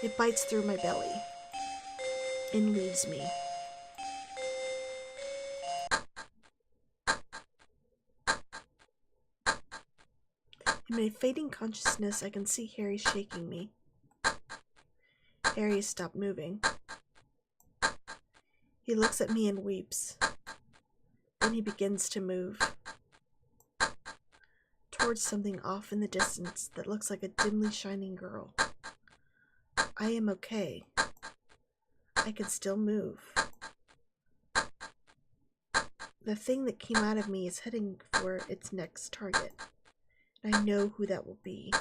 It bites through my belly. and leaves me. In my fading consciousness, I can see Harry shaking me. Harry has stopped moving. He looks at me and weeps. Then he begins to move towards something off in the distance that looks like a dimly shining girl. I am okay. I can still move. The thing that came out of me is heading for its next target. And I know who that will be.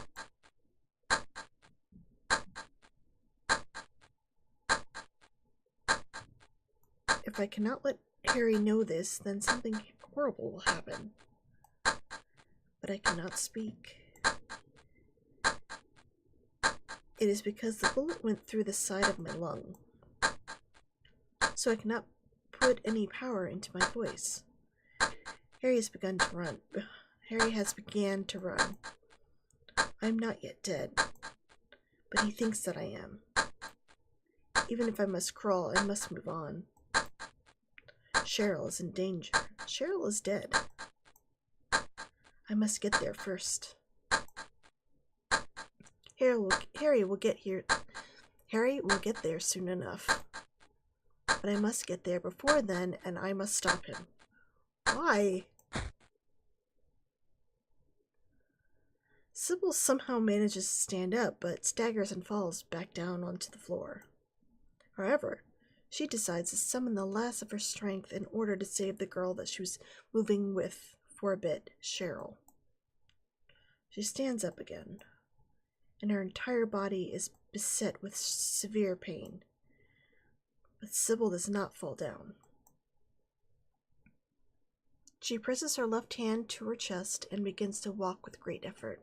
If I cannot let Harry know this, then something horrible will happen. But I cannot speak. It is because the bullet went through the side of my lung. So I cannot put any power into my voice. Harry has begun to run. Harry has began to run. I am not yet dead, but he thinks that I am. Even if I must crawl, I must move on. Cheryl is in danger. Cheryl is dead. I must get there first. Harry will get here. Harry will get there soon enough. But I must get there before then, and I must stop him. Why? Cybil somehow manages to stand up, but staggers and falls back down onto the floor. However, she decides to summon the last of her strength in order to save the girl that she was moving with for a bit, Cheryl. She stands up again, and her entire body is beset with severe pain. But Cybil does not fall down. She presses her left hand to her chest and begins to walk with great effort.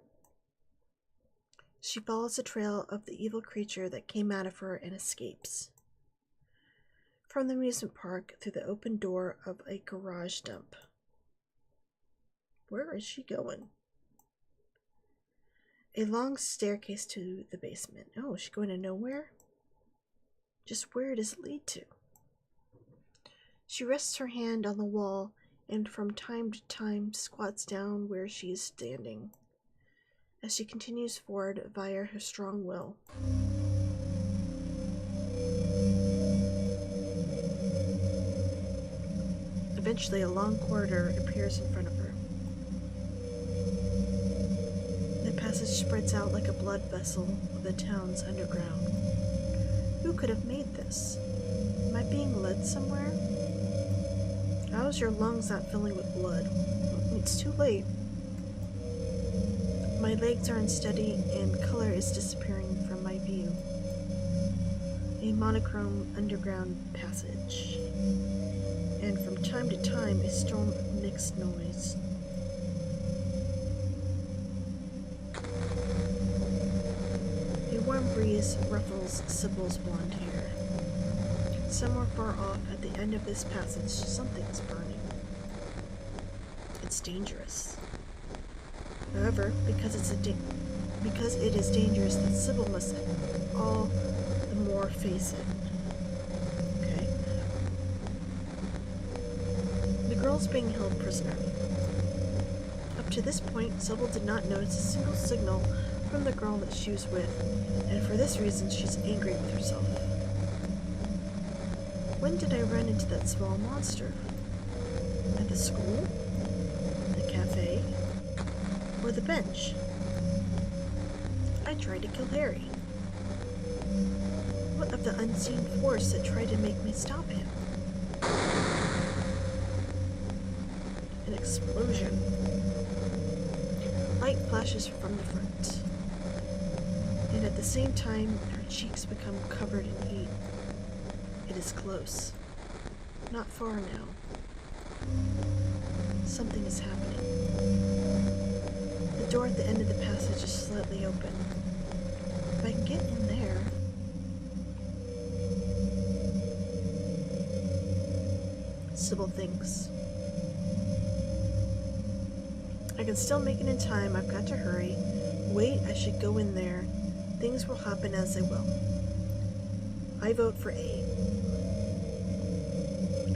She follows the trail of the evil creature that came out of her and escapes. From the amusement park through the open door of a garage dump. Where is she going? A long staircase to the basement. Oh, is she going to nowhere? Just where does it lead to? She rests her hand on the wall and from time to time squats down where she is standing, as she continues forward via her strong will. Eventually, a long corridor appears in front of her. The passage spreads out like a blood vessel of the town's underground. Who could have made this? Am I being led somewhere? How is your lungs not filling with blood? It's too late. My legs are unsteady and color is disappearing from my view. A monochrome underground passage. And from time to time, a storm of mixed noise. A warm breeze ruffles Cybil's blonde hair. Somewhere far off at the end of this passage, something is burning. It's dangerous. However, because it is dangerous, then Cybil must all the more face it. Okay. The girl's being held prisoner. Up to this point, Cybil did not notice a single signal from the girl that she was with, and for this reason she's angry with herself. When did I run into that small monster? At the school? The cafe? Or the bench? I tried to kill Harry. What of the unseen force that tried to make me stop him? An explosion. Light flashes from the front. And at the same time, her cheeks become covered in heat. It is close. Not far now. Something is happening. The door at the end of the passage is slightly open. If I can get in there... Cybil thinks. I can still make it in time. I've got to hurry. Wait, I should go in there. Things will happen as they will. I vote for A.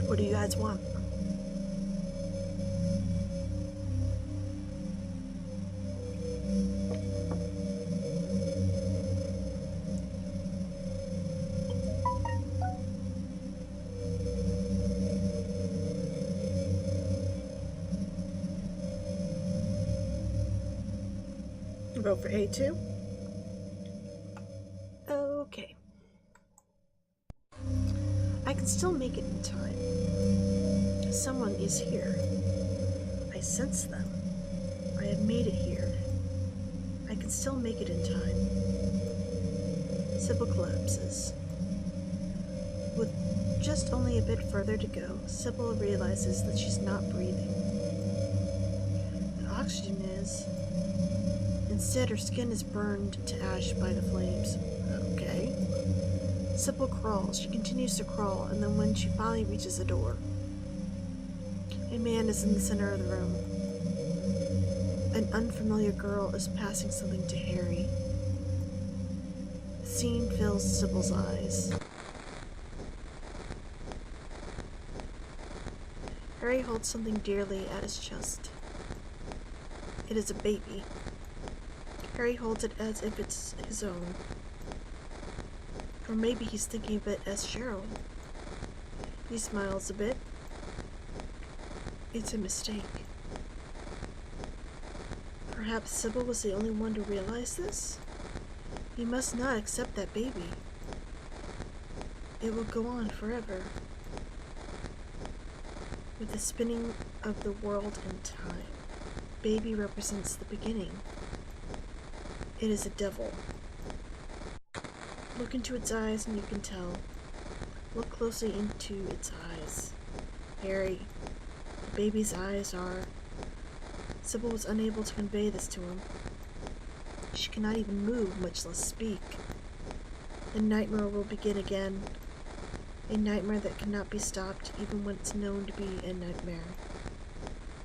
What do you guys want? Vote for A2. Okay. I can still make it in time. Someone is here. I sense them. I have made it here. I can still make it in time. Cybil collapses. With just only a bit further to go, Cybil realizes that she's not breathing. The oxygen is. Instead, her skin is burned to ash by the flames. Okay. Cybil crawls. She continues to crawl, and then when she finally reaches the door, a man is in the center of the room. An unfamiliar girl is passing something to Harry. The scene fills Cybil's eyes. Harry holds something dearly at his chest. It is a baby. Harry holds it as if it's his own. Or maybe he's thinking of it as Cheryl. He smiles a bit. It's a mistake. Perhaps Cybil was the only one to realize this? He must not accept that baby. It will go on forever. With the spinning of the world in time, baby represents the beginning. It is a devil. Look into its eyes and you can tell. Look closely into its eyes. Harry, the baby's eyes are... Cybil was unable to convey this to him. She cannot even move, much less speak. The nightmare will begin again. A nightmare that cannot be stopped even when it's known to be a nightmare.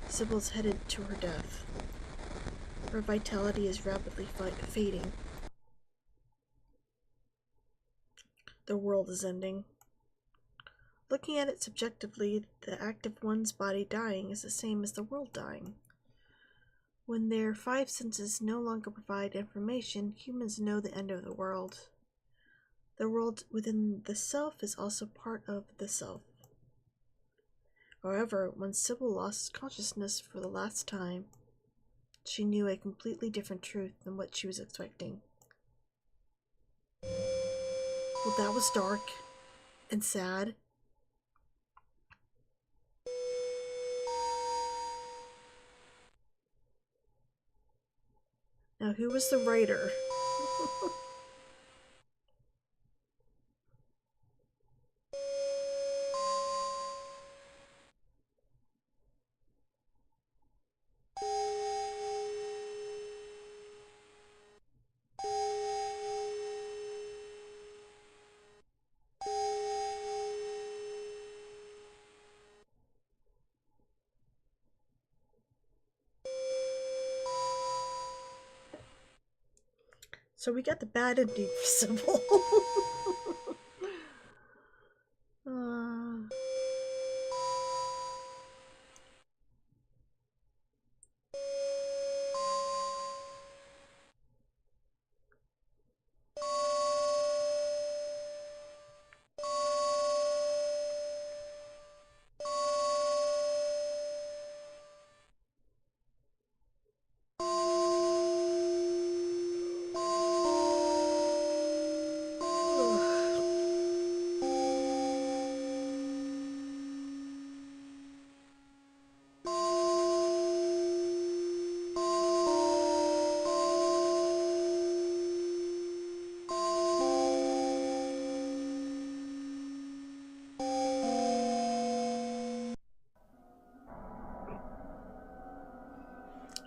Cybil's headed to her death. Her vitality is rapidly fading. The world is ending. Looking at it subjectively, the act of one's body dying is the same as the world dying. When their five senses no longer provide information, humans know the end of the world. The world within the self is also part of the self. However, when Cybil lost consciousness for the last time, she knew a completely different truth than what she was expecting. Well, that was dark and sad. Now, who was the writer? So we got the bad ending for Cybil.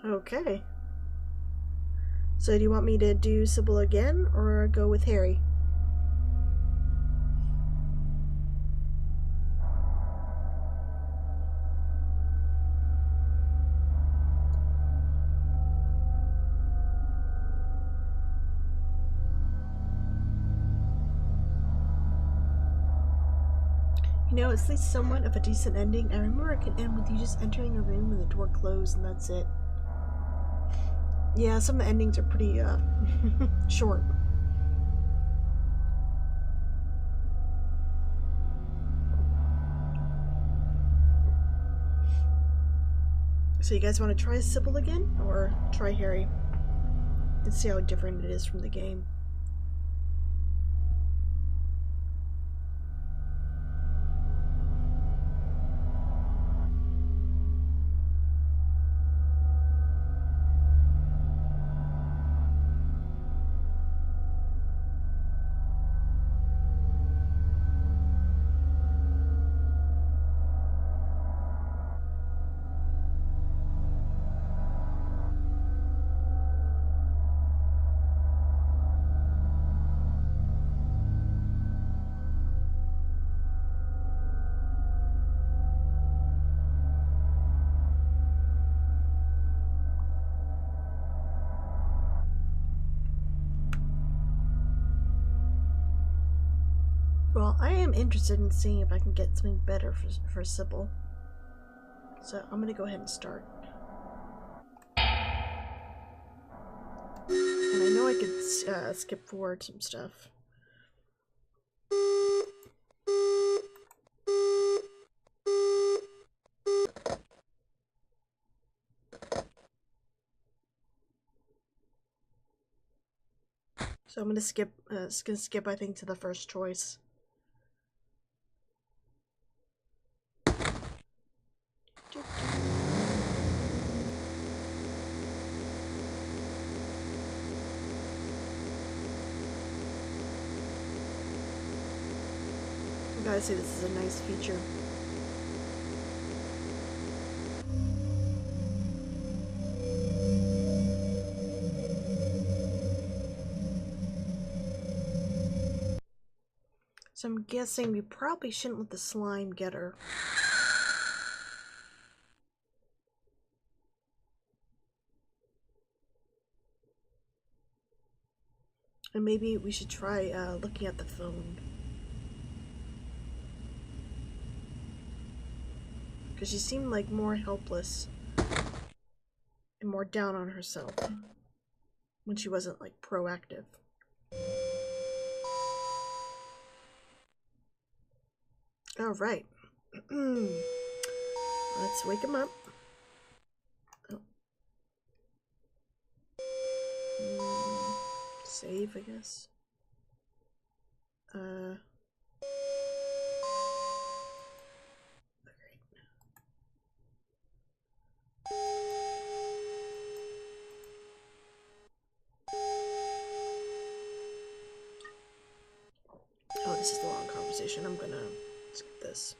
Okay. So do you want me to do Cybil again, or go with Harry? You know, it's at least somewhat of a decent ending. I remember it could end with you just entering a room and the door closed and that's it. Yeah, some of the endings are pretty, short. So you guys want to try Cybil again? Or try Harry? And see how different it is from the game. Well, I am interested in seeing if I can get something better for Cybil. So I'm gonna go ahead and start. And I know I could skip forward some stuff. So I'm gonna skip. I think, to the first choice. I gotta say, this is a nice feature. So I'm guessing we probably shouldn't let the slime get her. And maybe we should try looking at the phone. Because she seemed like more helpless and more down on herself when she wasn't like proactive. All right. Let's wake him up. Oh. Save, I guess. Oh, this is the long conversation. I'm gonna skip this.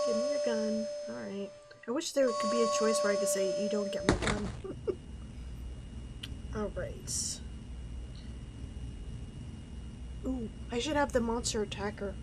Give me your gun. Alright. I wish there could be a choice where I could say, you don't get my gun. Alright. Ooh, I should have the monster attacker.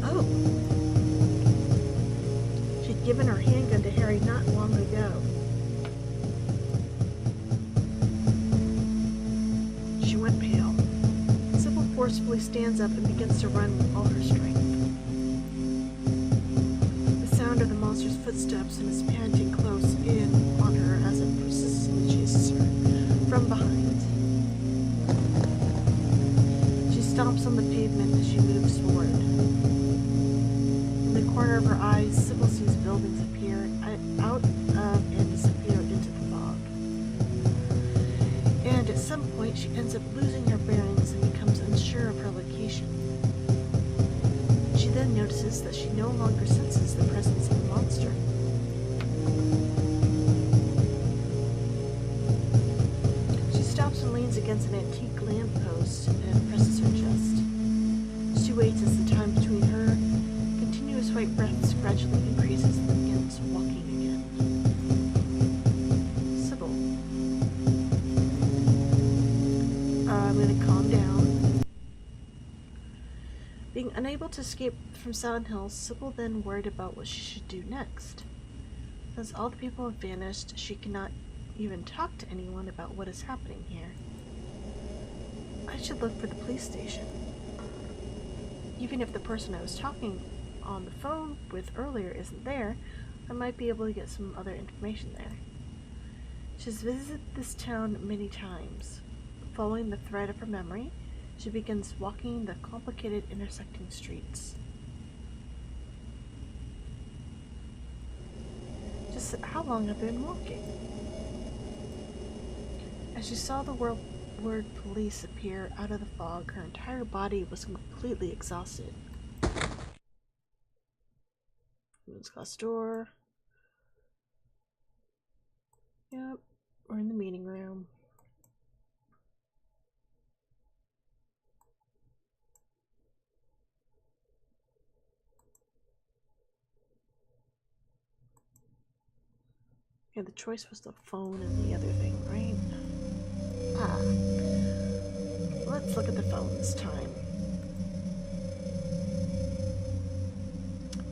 Oh, she'd given her handgun to Harry not long ago. She went pale. Cybil forcefully stands up and begins to run with all her strength. The sound of the monster's footsteps and his panting close in on her as it persistently chases her from behind. She stomps on the pavement as she moves forward. In the corner of her eyes, Cybil sees buildings appear out of and disappear into the fog. And at some point, she ends up losing her bearings and becomes unsure of her location. She then notices that she no longer senses the presence of a monster. She stops and leans against an antique lamppost and presses her chest. She waits as the time between her continuous white breaths gradually increases and begins walking again. Cybil. I'm gonna calm down. Being unable to escape from Silent Hill, Cybil then worried about what she should do next. As all the people have vanished, she cannot even talk to anyone about what is happening here. I should look for the police station. Even if the person I was talking on the phone with earlier isn't there, I might be able to get some other information there. She's visited this town many times. Following the thread of her memory, she begins walking the complicated intersecting streets. Just how long have I been walking? As she saw the word police appear out of the fog, her entire body was completely exhausted. Women's glass door. Yep, we're in the meeting room. Yeah, the choice was the phone and the other thing, right? Let's look at the phone this time.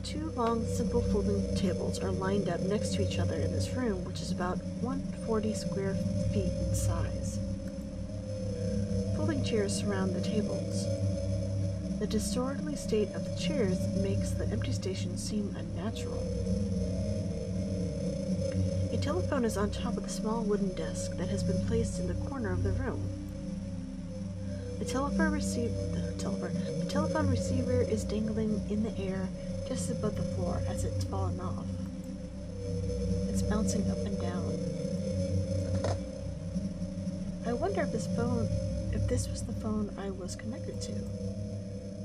Two long, simple folding tables are lined up next to each other in this room, which is about 140 square feet in size. Folding chairs surround the tables. The disorderly state of the chairs makes the empty station seem unnatural. A telephone is on top of the small wooden desk that has been placed in the corner of the room. The telephone receiver is dangling in the air just above the floor as it's fallen off. It's bouncing up and down. I wonder if this was the phone I was connected to.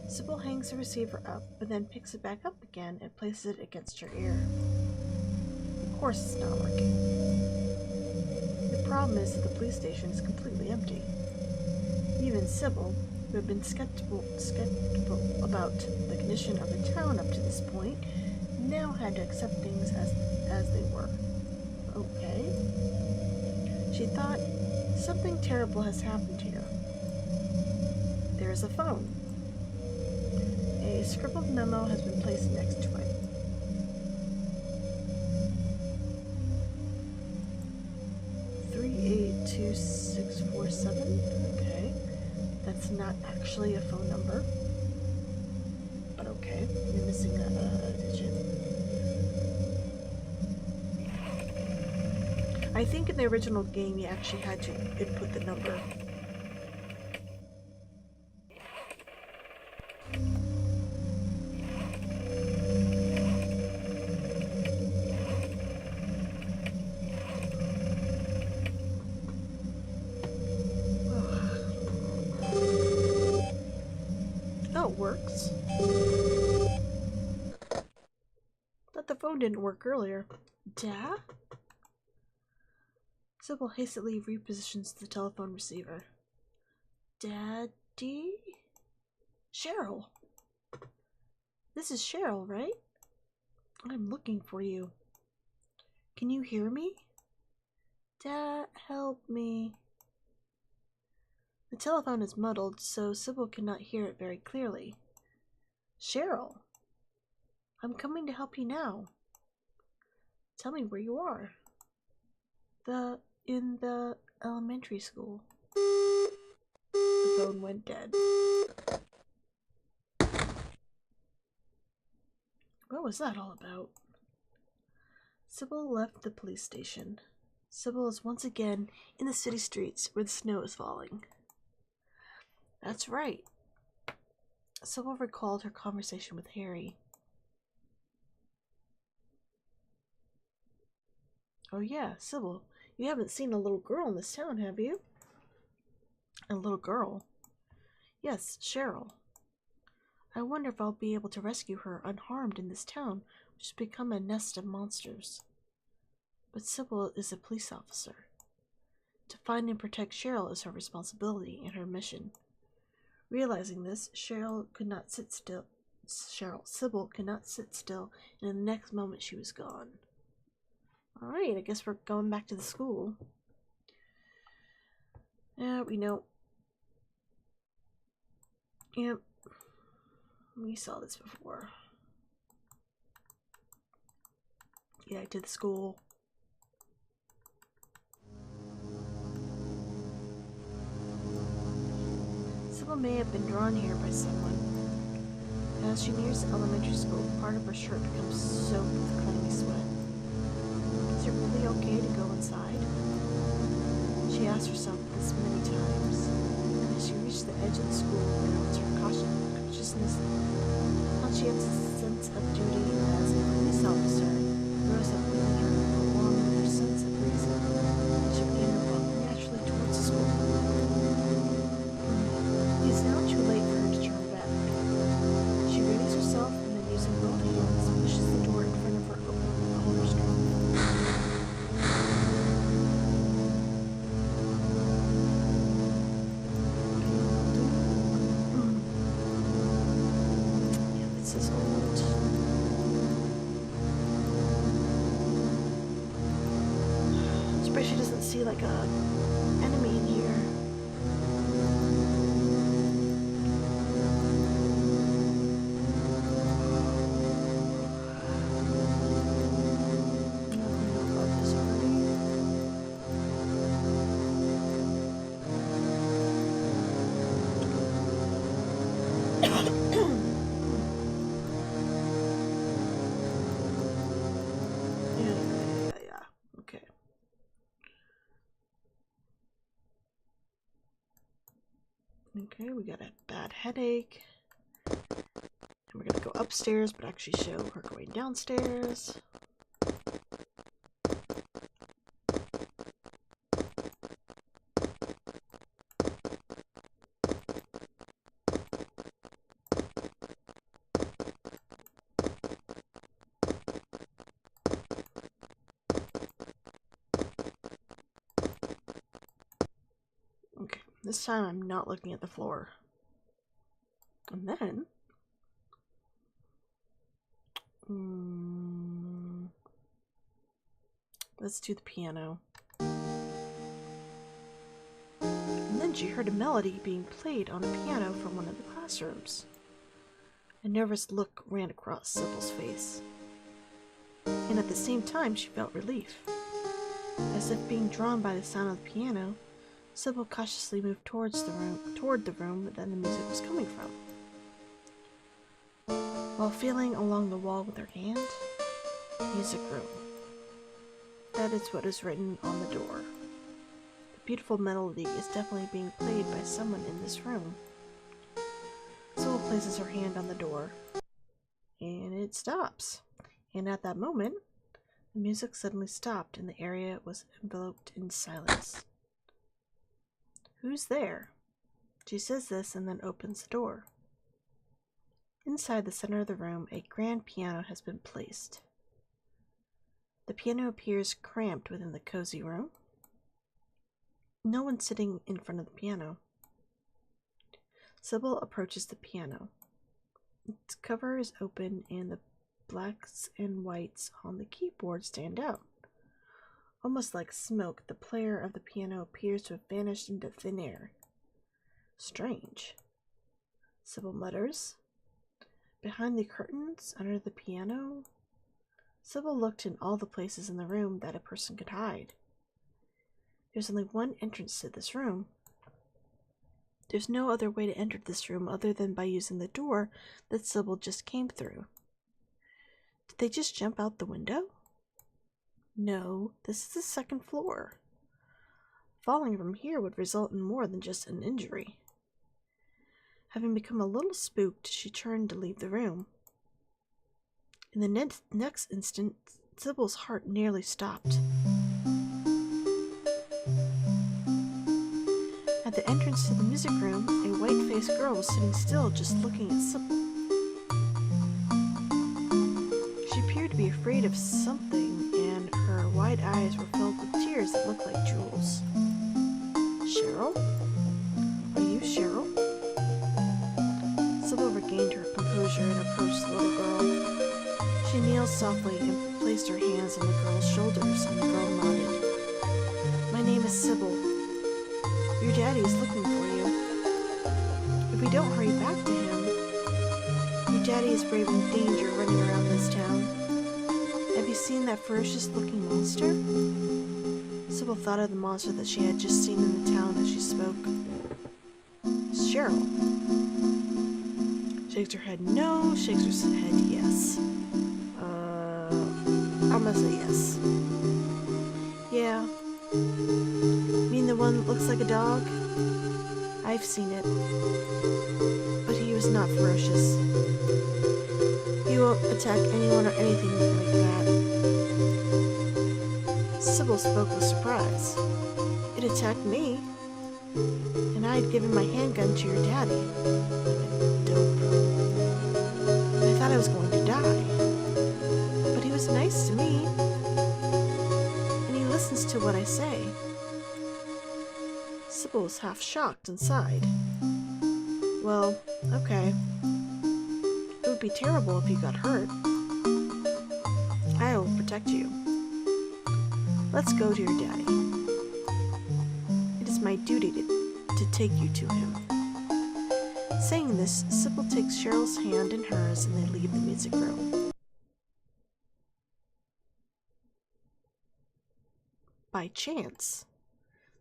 Cybil hangs the receiver up, but then picks it back up again and places it against her ear. Of course it's not working. The problem is that the police station is completely empty. Even Cybil, who had been skeptical about the condition of the town up to this point, now had to accept things as they were. Okay. She thought, something terrible has happened here. There's a phone. A scribbled memo has been placed next to it. "382647. Okay. That's not actually a phone number. But okay. You're missing a digit. I think in the original game you actually had to input the number. Oh, it works. Thought the phone didn't work earlier. Dad? Cybil hastily repositions the telephone receiver. Daddy? Cheryl. This is Cheryl, right? I'm looking for you. Can you hear me? Dad, help me. The telephone is muddled, so Cybil cannot hear it very clearly. Cheryl, I'm coming to help you now. Tell me where you are. In the elementary school. The phone went dead. What was that all about? Cybil left the police station. Cybil is once again in the city streets where the snow is falling. That's right. Cybil recalled her conversation with Harry. Oh yeah, Cybil, you haven't seen a little girl in this town, have you? A little girl? Yes, Cheryl. I wonder if I'll be able to rescue her unharmed in this town, which has become a nest of monsters. But Cybil is a police officer. To find and protect Cheryl is her responsibility and her mission. Realizing this, Cybil could not sit still, and in the next moment she was gone. Alright, I guess we're going back to the school. Yeah, we know. Yep. We saw this before. Yeah, to the school. Cybil may have been drawn here by someone. As she nears the elementary school, part of her shirt becomes soaked with clammy sweat. Is it really okay to go inside? She asks herself this many times. And as she reaches the edge of the school grounds, her consciousness, she has a sense of duty as a police officer, rose up within her, along with her sense of reason. She began to walk naturally towards the school. It is now too late for her to turn back. She readies herself and then, using both hands, pushes the door in front of her open with all her strength. She doesn't see like a enemy in here. I don't know about this already. Yeah. Okay. Okay, we got a bad headache. And we're gonna go upstairs, but actually show her going downstairs. Okay, this time I'm not looking at the floor. And then... let's do the piano. And then she heard a melody being played on a piano from one of the classrooms. A nervous look ran across Cybil's face. And at the same time, she felt relief. As if being drawn by the sound of the piano, Cybil cautiously moved toward the room that the music was coming from. While feeling along the wall with her hand, music room. That is what is written on the door. The beautiful melody is definitely being played by someone in this room. Cybil places her hand on the door, and it stops. And at that moment, the music suddenly stopped and the area was enveloped in silence. Who's there? She says this and then opens the door. Inside the center of the room, a grand piano has been placed. The piano appears cramped within the cozy room. No one sitting in front of the piano. Cybil approaches the piano. Its cover is open and the blacks and whites on the keyboard stand out. Almost like smoke, the player of the piano appears to have vanished into thin air. Strange. Cybil mutters. Behind the curtains, under the piano. Cybil looked in all the places in the room that a person could hide. There's only one entrance to this room. There's no other way to enter this room other than by using the door that Cybil just came through. Did they just jump out the window? No, this is the second floor. Falling from here would result in more than just an injury. Having become a little spooked, she turned to leave the room. In the next instant, Cybil's heart nearly stopped. At the entrance to the music room, a white-faced girl was sitting still, just looking at Cybil. She appeared to be afraid of something, and her wide eyes were filled with tears that looked like jewels. Cheryl? Are you Cheryl? Cybil regained her composure and approached the little girl. She kneeled softly and placed her hands on the girl's shoulders, and the girl nodded. My name is Cybil. Your daddy is looking for you. If we don't hurry back to him, your daddy is braving danger running around this town. Have you seen that ferocious-looking monster? Cybil thought of the monster that she had just seen in the town as she spoke. Cheryl. Shakes her head no, shakes her head yes. I'm gonna say yes. Yeah. Mean the one that looks like a dog? I've seen it. But he was not ferocious. He won't attack anyone or anything like that. Cybil spoke with surprise. It attacked me. And I had given my handgun to your daddy. Dope. I thought I was going to die. But he was nice to me. And he listens to what I say. Cybil was half shocked and sighed. Well, okay. It would be terrible if you got hurt. I will protect you. Let's go to your daddy. It is my duty to take you to him. Saying this, Cybil takes Cheryl's hand in hers and they leave the music room. By chance,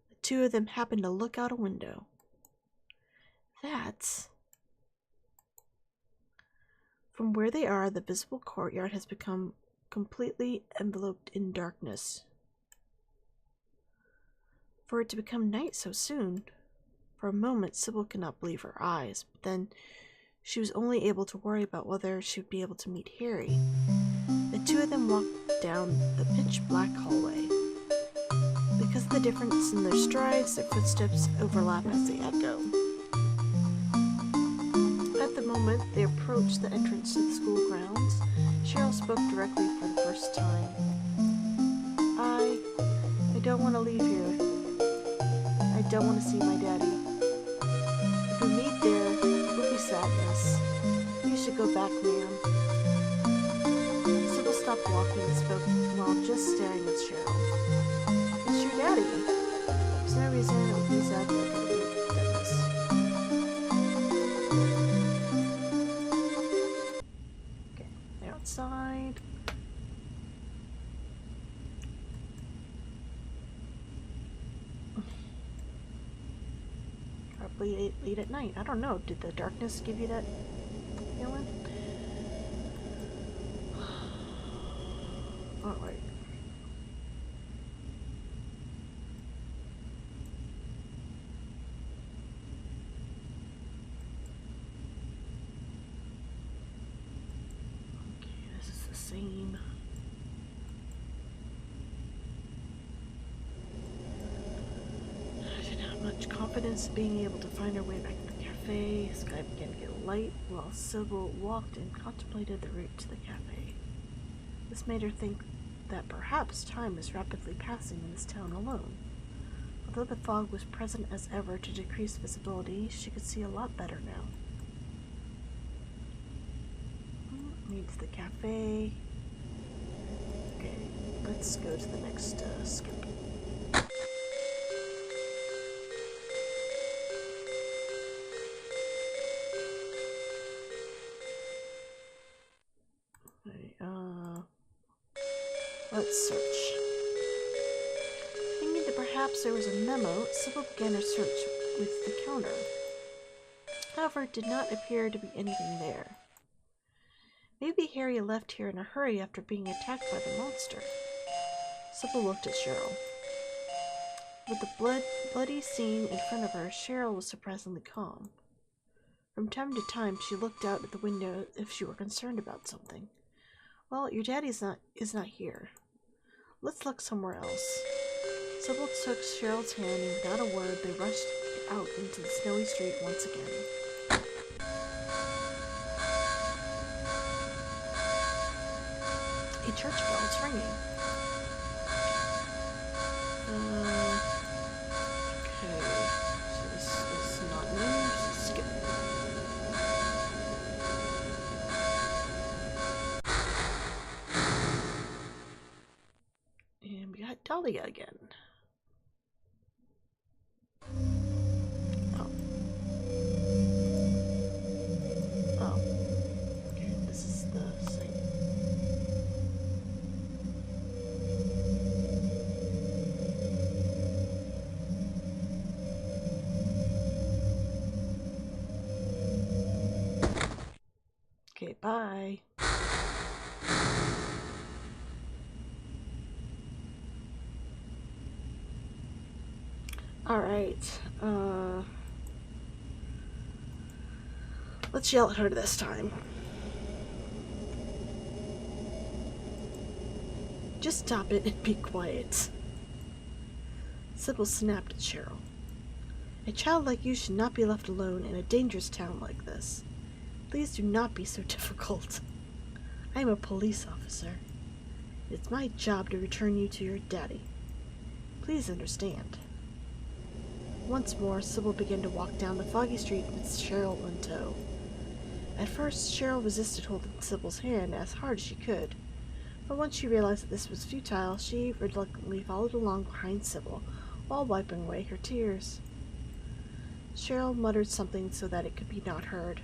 the two of them happen to look out a window. From where they are, the visible courtyard has become completely enveloped in darkness. For it to become night so soon, for a moment Cybil could not believe her eyes, but then she was only able to worry about whether she would be able to meet Harry. The two of them walked down the pitch-black hallway. Because of the difference in their strides, their footsteps overlap as they echo. At the moment they approached the entrance to the school grounds, Cheryl spoke directly for the first time. I don't want to leave here. I don't want to see my daddy. If we meet there, it will be sadness. You should go back, ma'am. Cybil stopped walking and spoke while just staring at Cheryl. It's your daddy. There's no reason it would be sad for her to be deadness. Okay, they're outside. Probably late at night. I don't know. Did the darkness give you that feeling? Alright. Okay, this is the same. I didn't have much confidence being able to find her way back to the cafe. The sky began to get light while Cybil walked and contemplated the route to the cafe. This made her think that perhaps time is rapidly passing in this town alone. Although the fog was present as ever to decrease visibility, she could see a lot better now. Made to the cafe. Okay, let's go to the next skip. Let's search. Thinking that perhaps there was a memo, Cybil began her search with the counter. However, it did not appear to be anything there. Maybe Harry left here in a hurry after being attacked by the monster. Sybil looked at Cheryl. With the bloody scene in front of her, Cheryl was surprisingly calm. From time to time, she looked out at the window as if she were concerned about something. Well, your daddy is not here. Let's look somewhere else. Sybil took Cheryl's hand, and without a word, they rushed out into the snowy street once again. A church bell is ringing. Okay, so this is not new, so skip. And we got Dahlia again. Oh. Oh. Okay, this is the same. Okay, bye. Alright, let's yell at her this time. Just stop it and be quiet. Sybil snapped at Cheryl. A child like you should not be left alone in a dangerous town like this. Please do not be so difficult. I am a police officer. It's my job to return you to your daddy. Please understand. Once more, Sybil began to walk down the foggy street with Cheryl in tow. At first, Cheryl resisted holding Sybil's hand as hard as she could, but once she realized that this was futile, she reluctantly followed along behind Sybil, while wiping away her tears. Cheryl muttered something so that it could be not heard.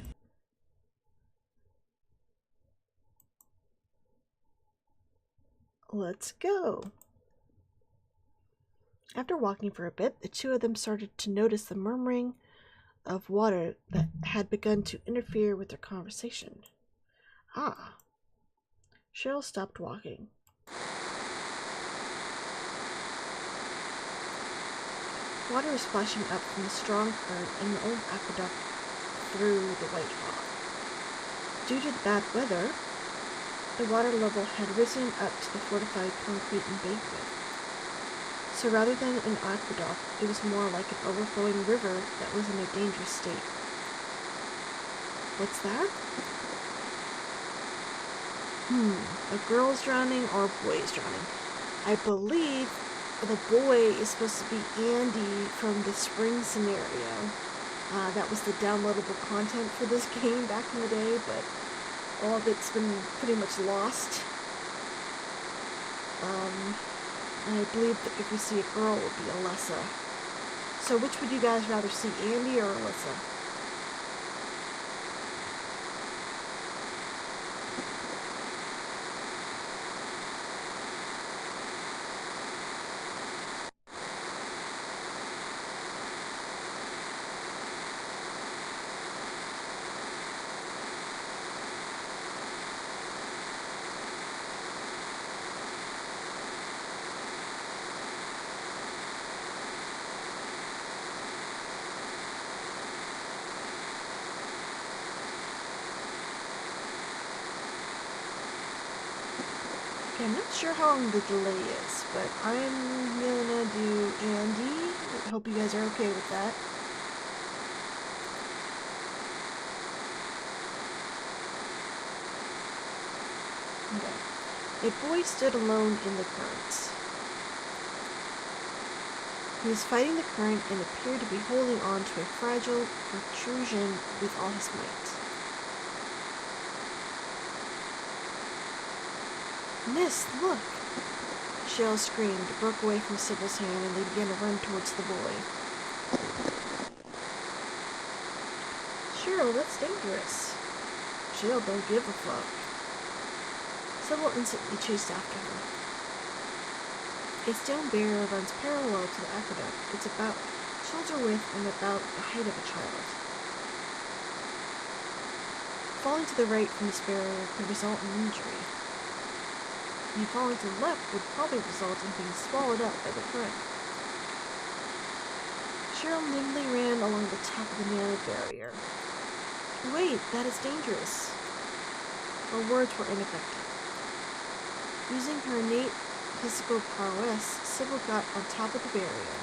Let's go. After walking for a bit, the two of them started to notice the murmuring of water that had begun to interfere with their conversation. Ah. Cheryl stopped walking. Water was splashing up from the strong current in the old aqueduct through the white fog. Due to the bad weather, the water level had risen up to the fortified concrete embankment. So rather than an aqueduct, it was more like an overflowing river that was in a dangerous state. What's that? A girl is drowning or a boy is drowning? I believe the boy is supposed to be Andy from the spring scenario. That was the downloadable content for this game back in the day, but all of it's been pretty much lost. I believe that if we see a girl, it would be Alyssa. So which would you guys rather see, Andy or Alyssa? I'm not sure how long the delay is, but I'm gonna do Andy. I hope you guys are okay with that. Okay. A boy stood alone in the currents. He was fighting the current and appeared to be holding on to a fragile protrusion with all his might. Miss, look! Cheryl screamed, broke away from Sybil's hand, and they began to run towards the boy. Cheryl, that's dangerous. Cheryl don't give a fuck. Sybil instantly chased after her. A stone barrier runs parallel to the aqueduct. It's about shoulder width and about the height of a child. Falling to the right from this barrier could result in injury. You falling to the left would probably result in being swallowed up by the current. Cheryl nimbly ran along the top of the narrow barrier. Wait, that is dangerous. Her words were ineffective. Using her innate physical prowess, Cybil got on top of the barrier.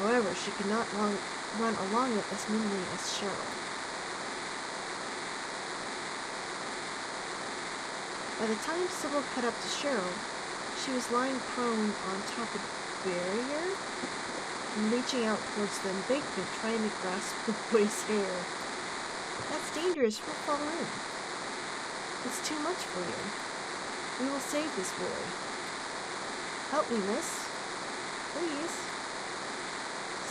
However, she could not run along it as nimbly as Cheryl. By the time Cybil caught up to Cheryl, she was lying prone on top of the barrier and reaching out towards the embankment, trying to grasp the boy's hair. That's dangerous. You'll fall in. It's too much for you. We will save this boy. Help me, miss. Please.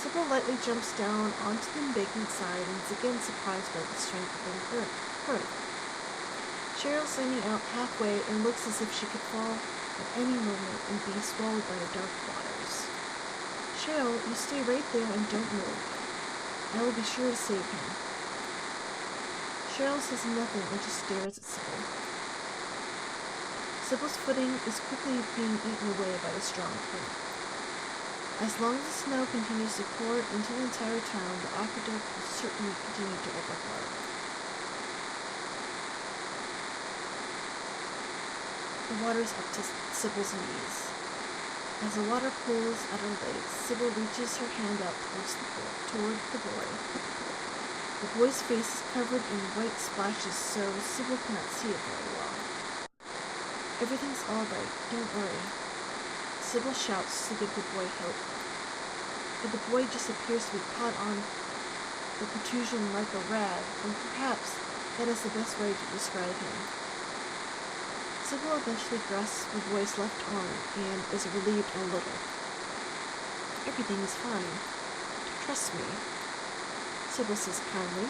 Cybil lightly jumps down onto the embankment side and is again surprised by the strength of the current. Cheryl's leaning out halfway and looks as if she could fall at any moment and be swallowed by the dark waters. Cheryl, you stay right there and don't move. I will be sure to save him. Cheryl says nothing and just stares at Cybil. Cybil's footing is quickly being eaten away by the strong current. As long as the snow continues to pour into the entire town, the aqueduct will certainly continue to overflow. The water's up to Cybil's knees. As the water pools at her legs, Cybil reaches her hand out toward the boy. The boy's face is covered in white splashes, so Cybil cannot see it very well. Everything's all right. Don't worry. Cybil shouts to give the boy hope. But the boy just appears to be caught on the protrusion like a rag, and perhaps that is the best way to describe him. Cybil eventually grasps the boy's left arm and is relieved a little. Everything is fine. Trust me, Cybil says kindly.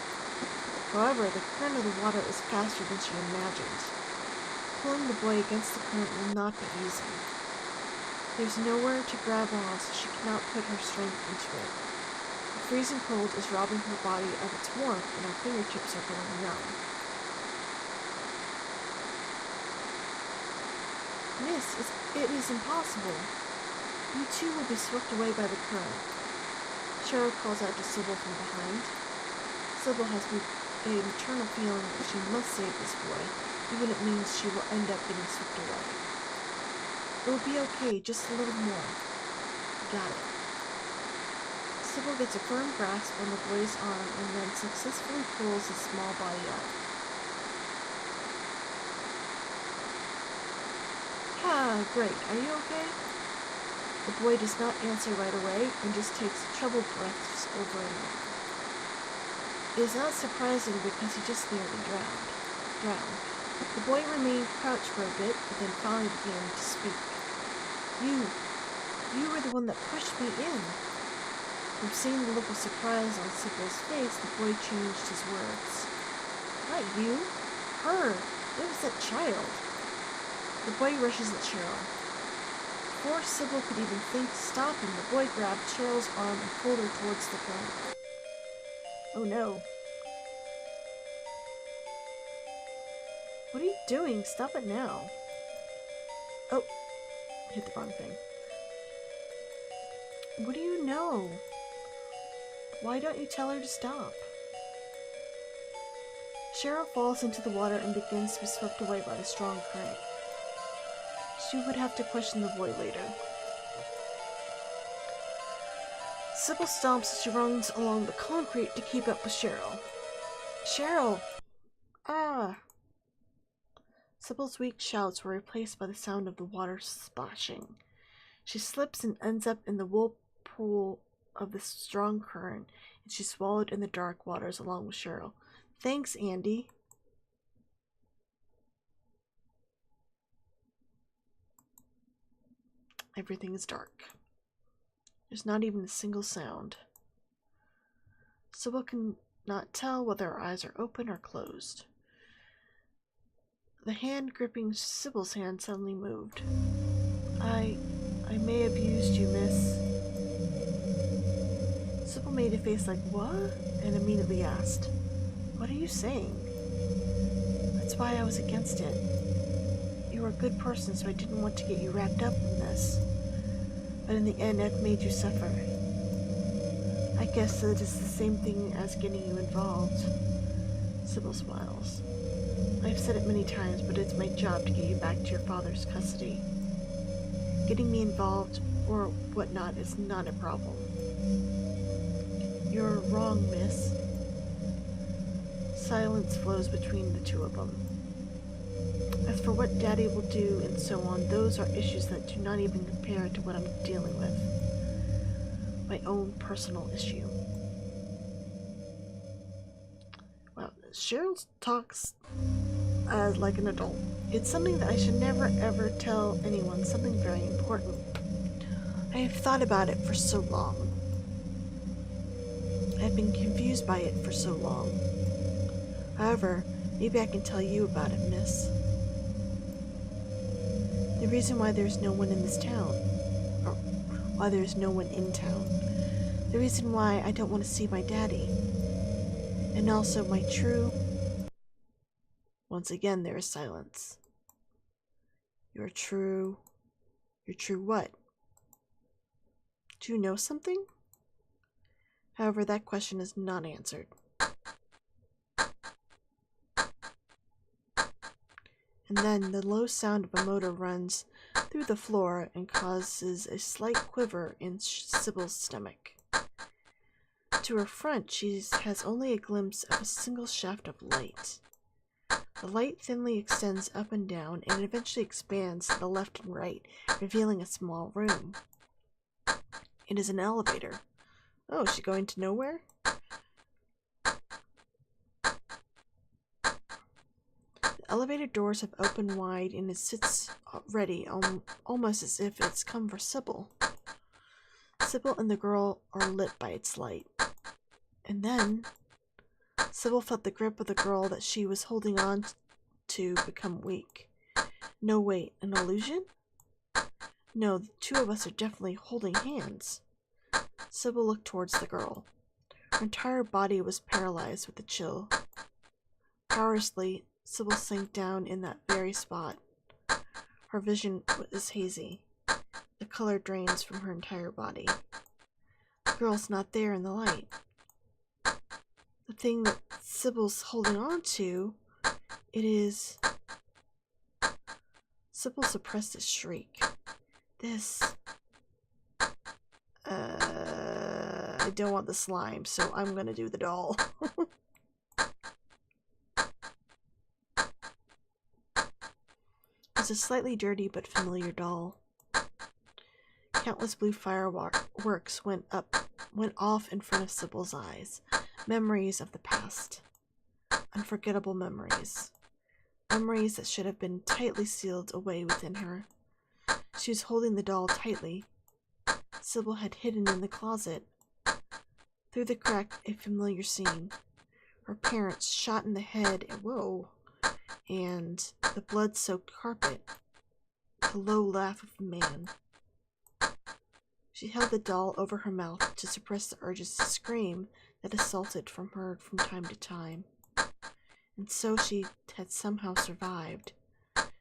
However, the current of the water is faster than she imagined. Pulling the boy against the current will not be easy. There's nowhere to grab on, so she cannot put her strength into it. The freezing cold is robbing her body of its warmth, and her fingertips are going numb. Miss, it is impossible. You too will be swept away by the current. Cheryl calls out to Cybil from behind. Cybil has a maternal feeling that she must save this boy, even if it means she will end up getting swept away. It will be okay, just a little more. Got it. Cybil gets a firm grasp on the boy's arm and then successfully pulls his small body up. Ah, great. Are you okay? The boy does not answer right away and just takes troubled breaths over and over. It is not surprising because he just nearly drowned. The boy remained crouched for a bit, but then finally began to speak. You were the one that pushed me in. From seeing the look of surprise on Cybil's face, the boy changed his words. Not you. Her. It was that child. The boy rushes at Cheryl. Before Cybil could even think to stop him, the boy grabbed Cheryl's arm and pulled her towards the current. Oh no. What are you doing? Stop it now. Oh, hit the wrong thing. What do you know? Why don't you tell her to stop? Cheryl falls into the water and begins to be swept away by the strong current. She would have to question the boy later. Cybil stomps as she runs along the concrete to keep up with Cheryl. Cheryl! Ah! Cybil's weak shouts were replaced by the sound of the water splashing. She slips and ends up in the whirlpool of the strong current, and she's swallowed in the dark waters along with Cheryl. Thanks, Andy. Everything is dark. There's not even a single sound. Cybil can not tell whether her eyes are open or closed. The hand gripping Cybil's hand suddenly moved. I may have used you, miss. Cybil made a face like, what? And immediately asked, what are you saying? That's why I was against it. You were a good person, so I didn't want to get you wrapped up in this. But in the end, I've made you suffer. I guess that is the same thing as getting you involved. Cybil smiles. I've said it many times, but it's my job to get you back to your father's custody. Getting me involved or whatnot is not a problem. You're wrong, miss. Silence flows between the two of them. As for what Daddy will do and so on, those are issues that do not even compare to what I'm dealing with. My own personal issue. Well, Cheryl talks like an adult. It's something that I should never ever tell anyone, something very important. I have thought about it for so long. I've been confused by it for so long. However, maybe I can tell you about it, miss. The reason why there's no one in this town, or why there's no one in town, the reason why I don't want to see my daddy, and also my true... Once again, there is silence. Your true what? Do you know something? However, that question is not answered. And then the low sound of a motor runs through the floor and causes a slight quiver in Cybil's stomach. To her front, she has only a glimpse of a single shaft of light. The light thinly extends up and down and eventually expands to the left and right, revealing a small room. It is an elevator. Oh, is she going to nowhere? The elevator doors have opened wide and it sits ready, almost as if it's come for Cybil. Cybil and the girl are lit by its light. And then, Cybil felt the grip of the girl that she was holding on to become weak. No, wait, an illusion? No, the two of us are definitely holding hands. Cybil looked towards the girl. Her entire body was paralyzed with a chill. Powerlessly, Cybil sank down in that very spot. Her vision is hazy. The color drains from her entire body. The girl's not there in the light. The thing that Cybil's holding on to, it is... Cybil suppressed a shriek. I don't want the slime, so I'm gonna do the doll. It's a slightly dirty but familiar doll. Countless blue fireworks went off in front of Cybil's eyes. Memories of the past. Unforgettable memories. Memories that should have been tightly sealed away within her. She was holding the doll tightly. Cybil had hidden in the closet. Through the crack, a familiar scene. Her parents shot in the head, and the blood-soaked carpet. The low laugh of a man. She held the doll over her mouth to suppress the urges to scream that assaulted from her from time to time. And so she had somehow survived.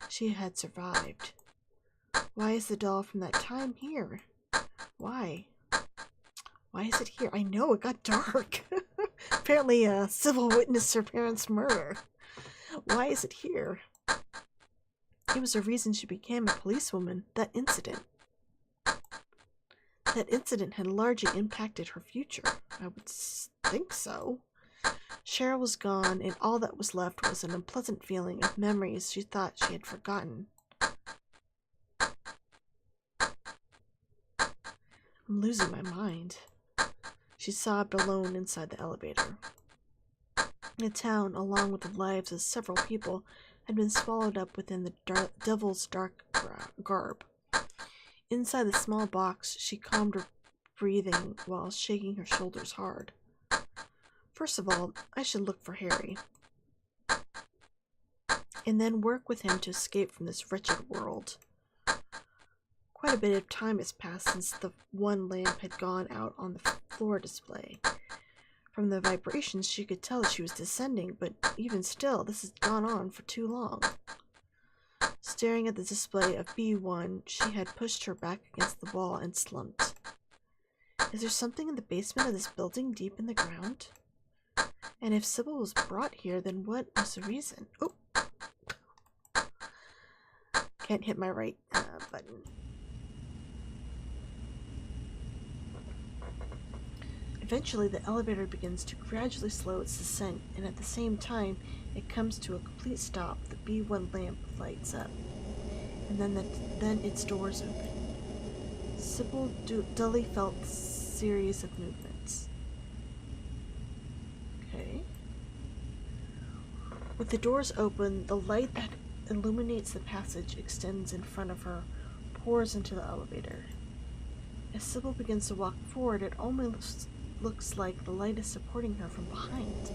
She had survived. Why is the doll from that time here? Why? Why is it here? I know, it got dark. Apparently, Cybil witnessed her parents' murder. Why is it here? It was the reason she became a policewoman. That incident. That incident had largely impacted her future. I would think so. Cheryl was gone, and all that was left was an unpleasant feeling of memories she thought she had forgotten. I'm losing my mind. She sobbed alone inside the elevator. The town, along with the lives of several people, had been swallowed up within the devil's dark garb. Inside the small box, she calmed her breathing while shaking her shoulders hard. First of all, I should look for Harry, and then work with him to escape from this wretched world. Quite a bit of time has passed since the one lamp had gone out on the floor display. From the vibrations, she could tell she was descending, but even still, this has gone on for too long. Staring at the display of B1, she had pushed her back against the wall and slumped. Is there something in the basement of this building deep in the ground? And if Cybil was brought here, then what was the reason? Oh! Can't hit my right button. Eventually, the elevator begins to gradually slow its descent, and at the same time, it comes to a complete stop. The B1 lamp lights up, and then its doors open. Cybil dully felt a series of movements. Okay. With the doors open, the light that illuminates the passage extends in front of her, pours into the elevator. As Cybil begins to walk forward, it almost looks like the light is supporting her from behind.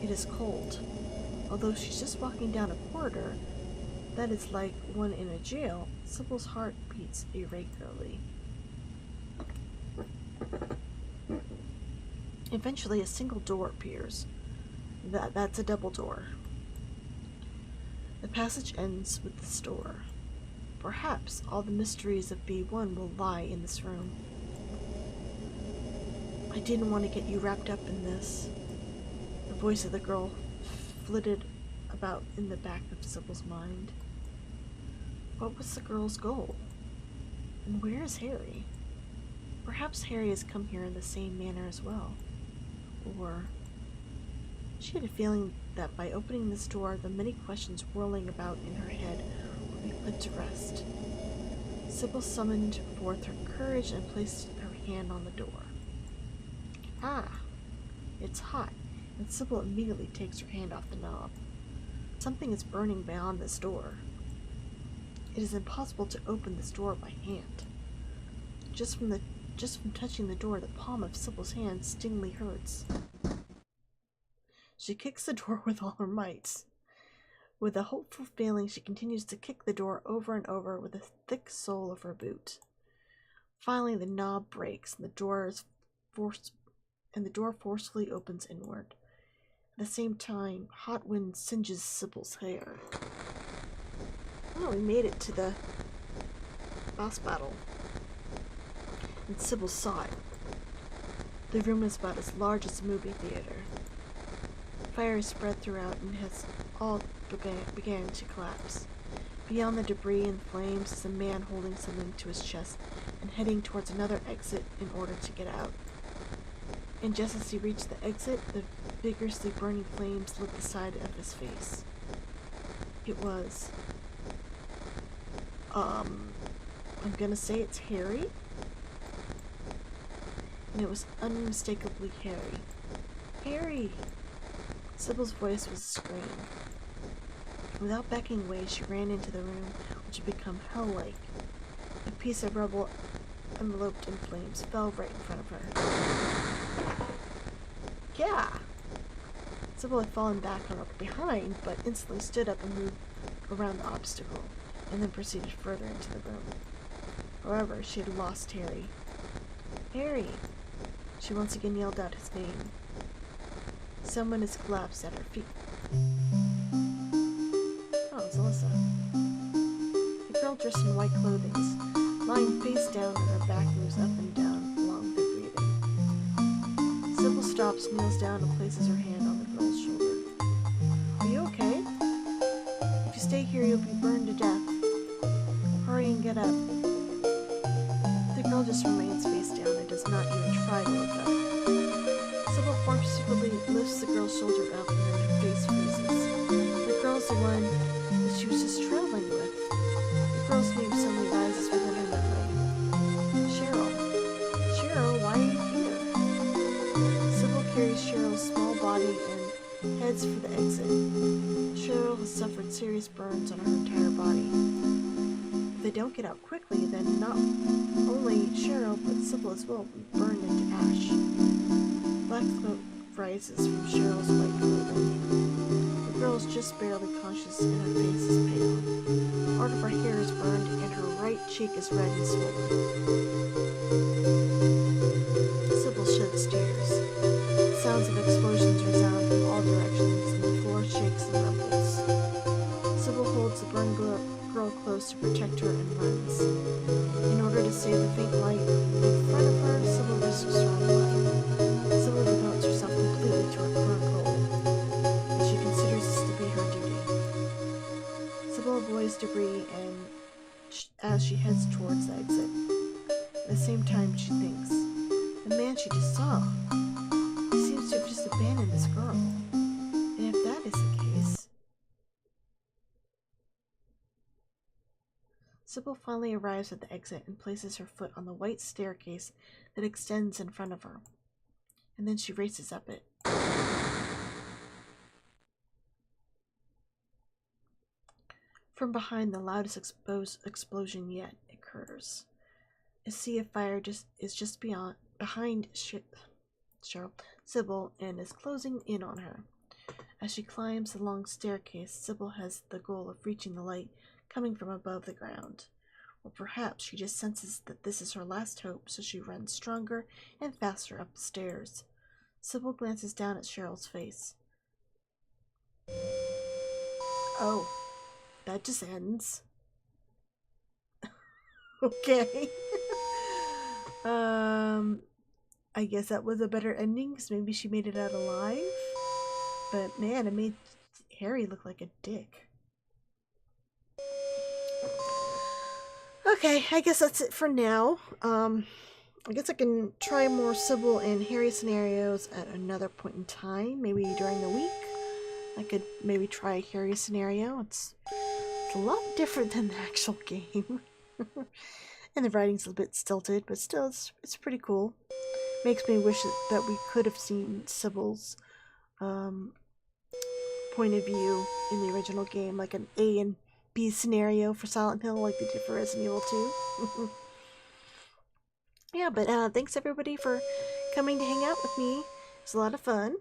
It is cold. Although she's just walking down a corridor that is like one in a jail, Cybil's heart beats irregularly. Eventually, a single door appears. That's a double door. The passage ends with this door. Perhaps all the mysteries of B1 will lie in this room. I didn't want to get you wrapped up in this. The voice of the girl flitted about in the back of Cybil's mind. What was the girl's goal? And where is Harry? Perhaps Harry has come here in the same manner as well. Or she had a feeling that by opening this door, the many questions whirling about in her head would be put to rest. Cybil summoned forth her courage and placed her hand on the door. Ah, it's hot, and Cybil immediately takes her hand off the knob. Something is burning beyond this door. It is impossible to open this door by hand. Just from touching the door, the palm of Cybil's hand stingingly hurts. She kicks the door with all her might. With a hopeful feeling, she continues to kick the door over and over with the thick sole of her boot. Finally, the knob breaks, and the door forcefully opens inward. At the same time, hot wind singes Cybil's hair. Oh, we made it to the boss battle. And Cybil saw it. The room is about as large as a movie theater. Fire is spread throughout and has all began to collapse. Beyond the debris and flames is a man holding something to his chest and heading towards another exit in order to get out. And just as he reached the exit, the vigorously burning flames lit the side of his face. It was... I'm gonna say it's Harry? And it was unmistakably Harry. Harry! Cybil's voice was a scream. Without backing away, she ran into the room, which had become hell-like. A piece of rubble enveloped in flames fell right in front of her. Yeah! Cybil had fallen back on her behind, but instantly stood up and moved around the obstacle, and then proceeded further into the room. However, she had lost Harry. Harry! She once again yelled out his name. Someone has collapsed at her feet. Oh, it's Alyssa. The girl dressed in white clothing is lying face down and her back moves up and down along with her breathing. Cybil stops, kneels down, and places her hand on the girl's shoulder. Are you okay? If you stay here, you'll be burned to death. Hurry and get up. The girl just remains face down and does not even try to look up. Cybil forcibly lifts the girl's shoulder up and then her face freezes. The girl's the one that she was just traveling with. The girl's name suddenly rises within her memory. Cheryl. Cheryl, why are you here? Cybil carries Cheryl's small body and heads for the exit. Cheryl has suffered serious burns on her entire body. If they don't get out quickly, then not only Cheryl, but Cybil as well will be burned into ash. Black smoke rises from Cheryl's white clothing. The girl is just barely conscious and her face is pale. Part of her hair is burned and her right cheek is red and swollen. Cybil sheds tears. Sounds of explosions resound from all directions and the floor shakes and rumbles. Cybil holds the burned girl she just saw. He seems to have just abandoned this girl. And if that is the case... Cybil finally arrives at the exit and places her foot on the white staircase that extends in front of her. And then she races up it. From behind, the loudest explosion yet occurs. A sea of fire is just behind Cybil and is closing in on her. As she climbs the long staircase, Cybil has the goal of reaching the light coming from above the ground. Or perhaps she just senses that this is her last hope, so she runs stronger and faster up the stairs. Cybil glances down at Cheryl's face. Oh, that just ends. Okay. I guess that was a better ending, because maybe she made it out alive. But man, it made Harry look like a dick. Okay, I guess that's it for now. I guess I can try more Cybil and Harry scenarios at another point in time, maybe during the week. I could maybe try a Harry scenario. It's a lot different than the actual game. And the writing's a bit stilted, but still, it's pretty cool. Makes me wish that we could have seen Cybil's point of view in the original game, like an A and B scenario for Silent Hill, like they did for Resident Evil 2. Yeah, but thanks everybody for coming to hang out with me. It was a lot of fun.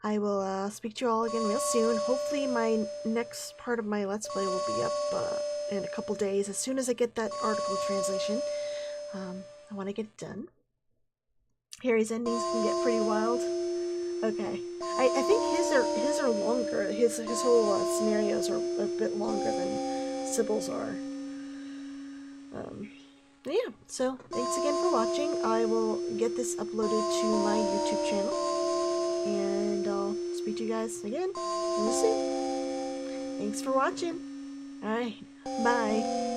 I will speak to you all again real soon. Hopefully my next part of my Let's Play will be up in a couple days. As soon as I get that article translation, I want to get it done. Harry's endings can get pretty wild. Okay, I think his are longer. His whole scenarios are a bit longer than Cybil's are. Yeah, so thanks again for watching. I will get this uploaded to my YouTube channel, and I'll speak to you guys again real soon. Thanks for watching. Alright, bye.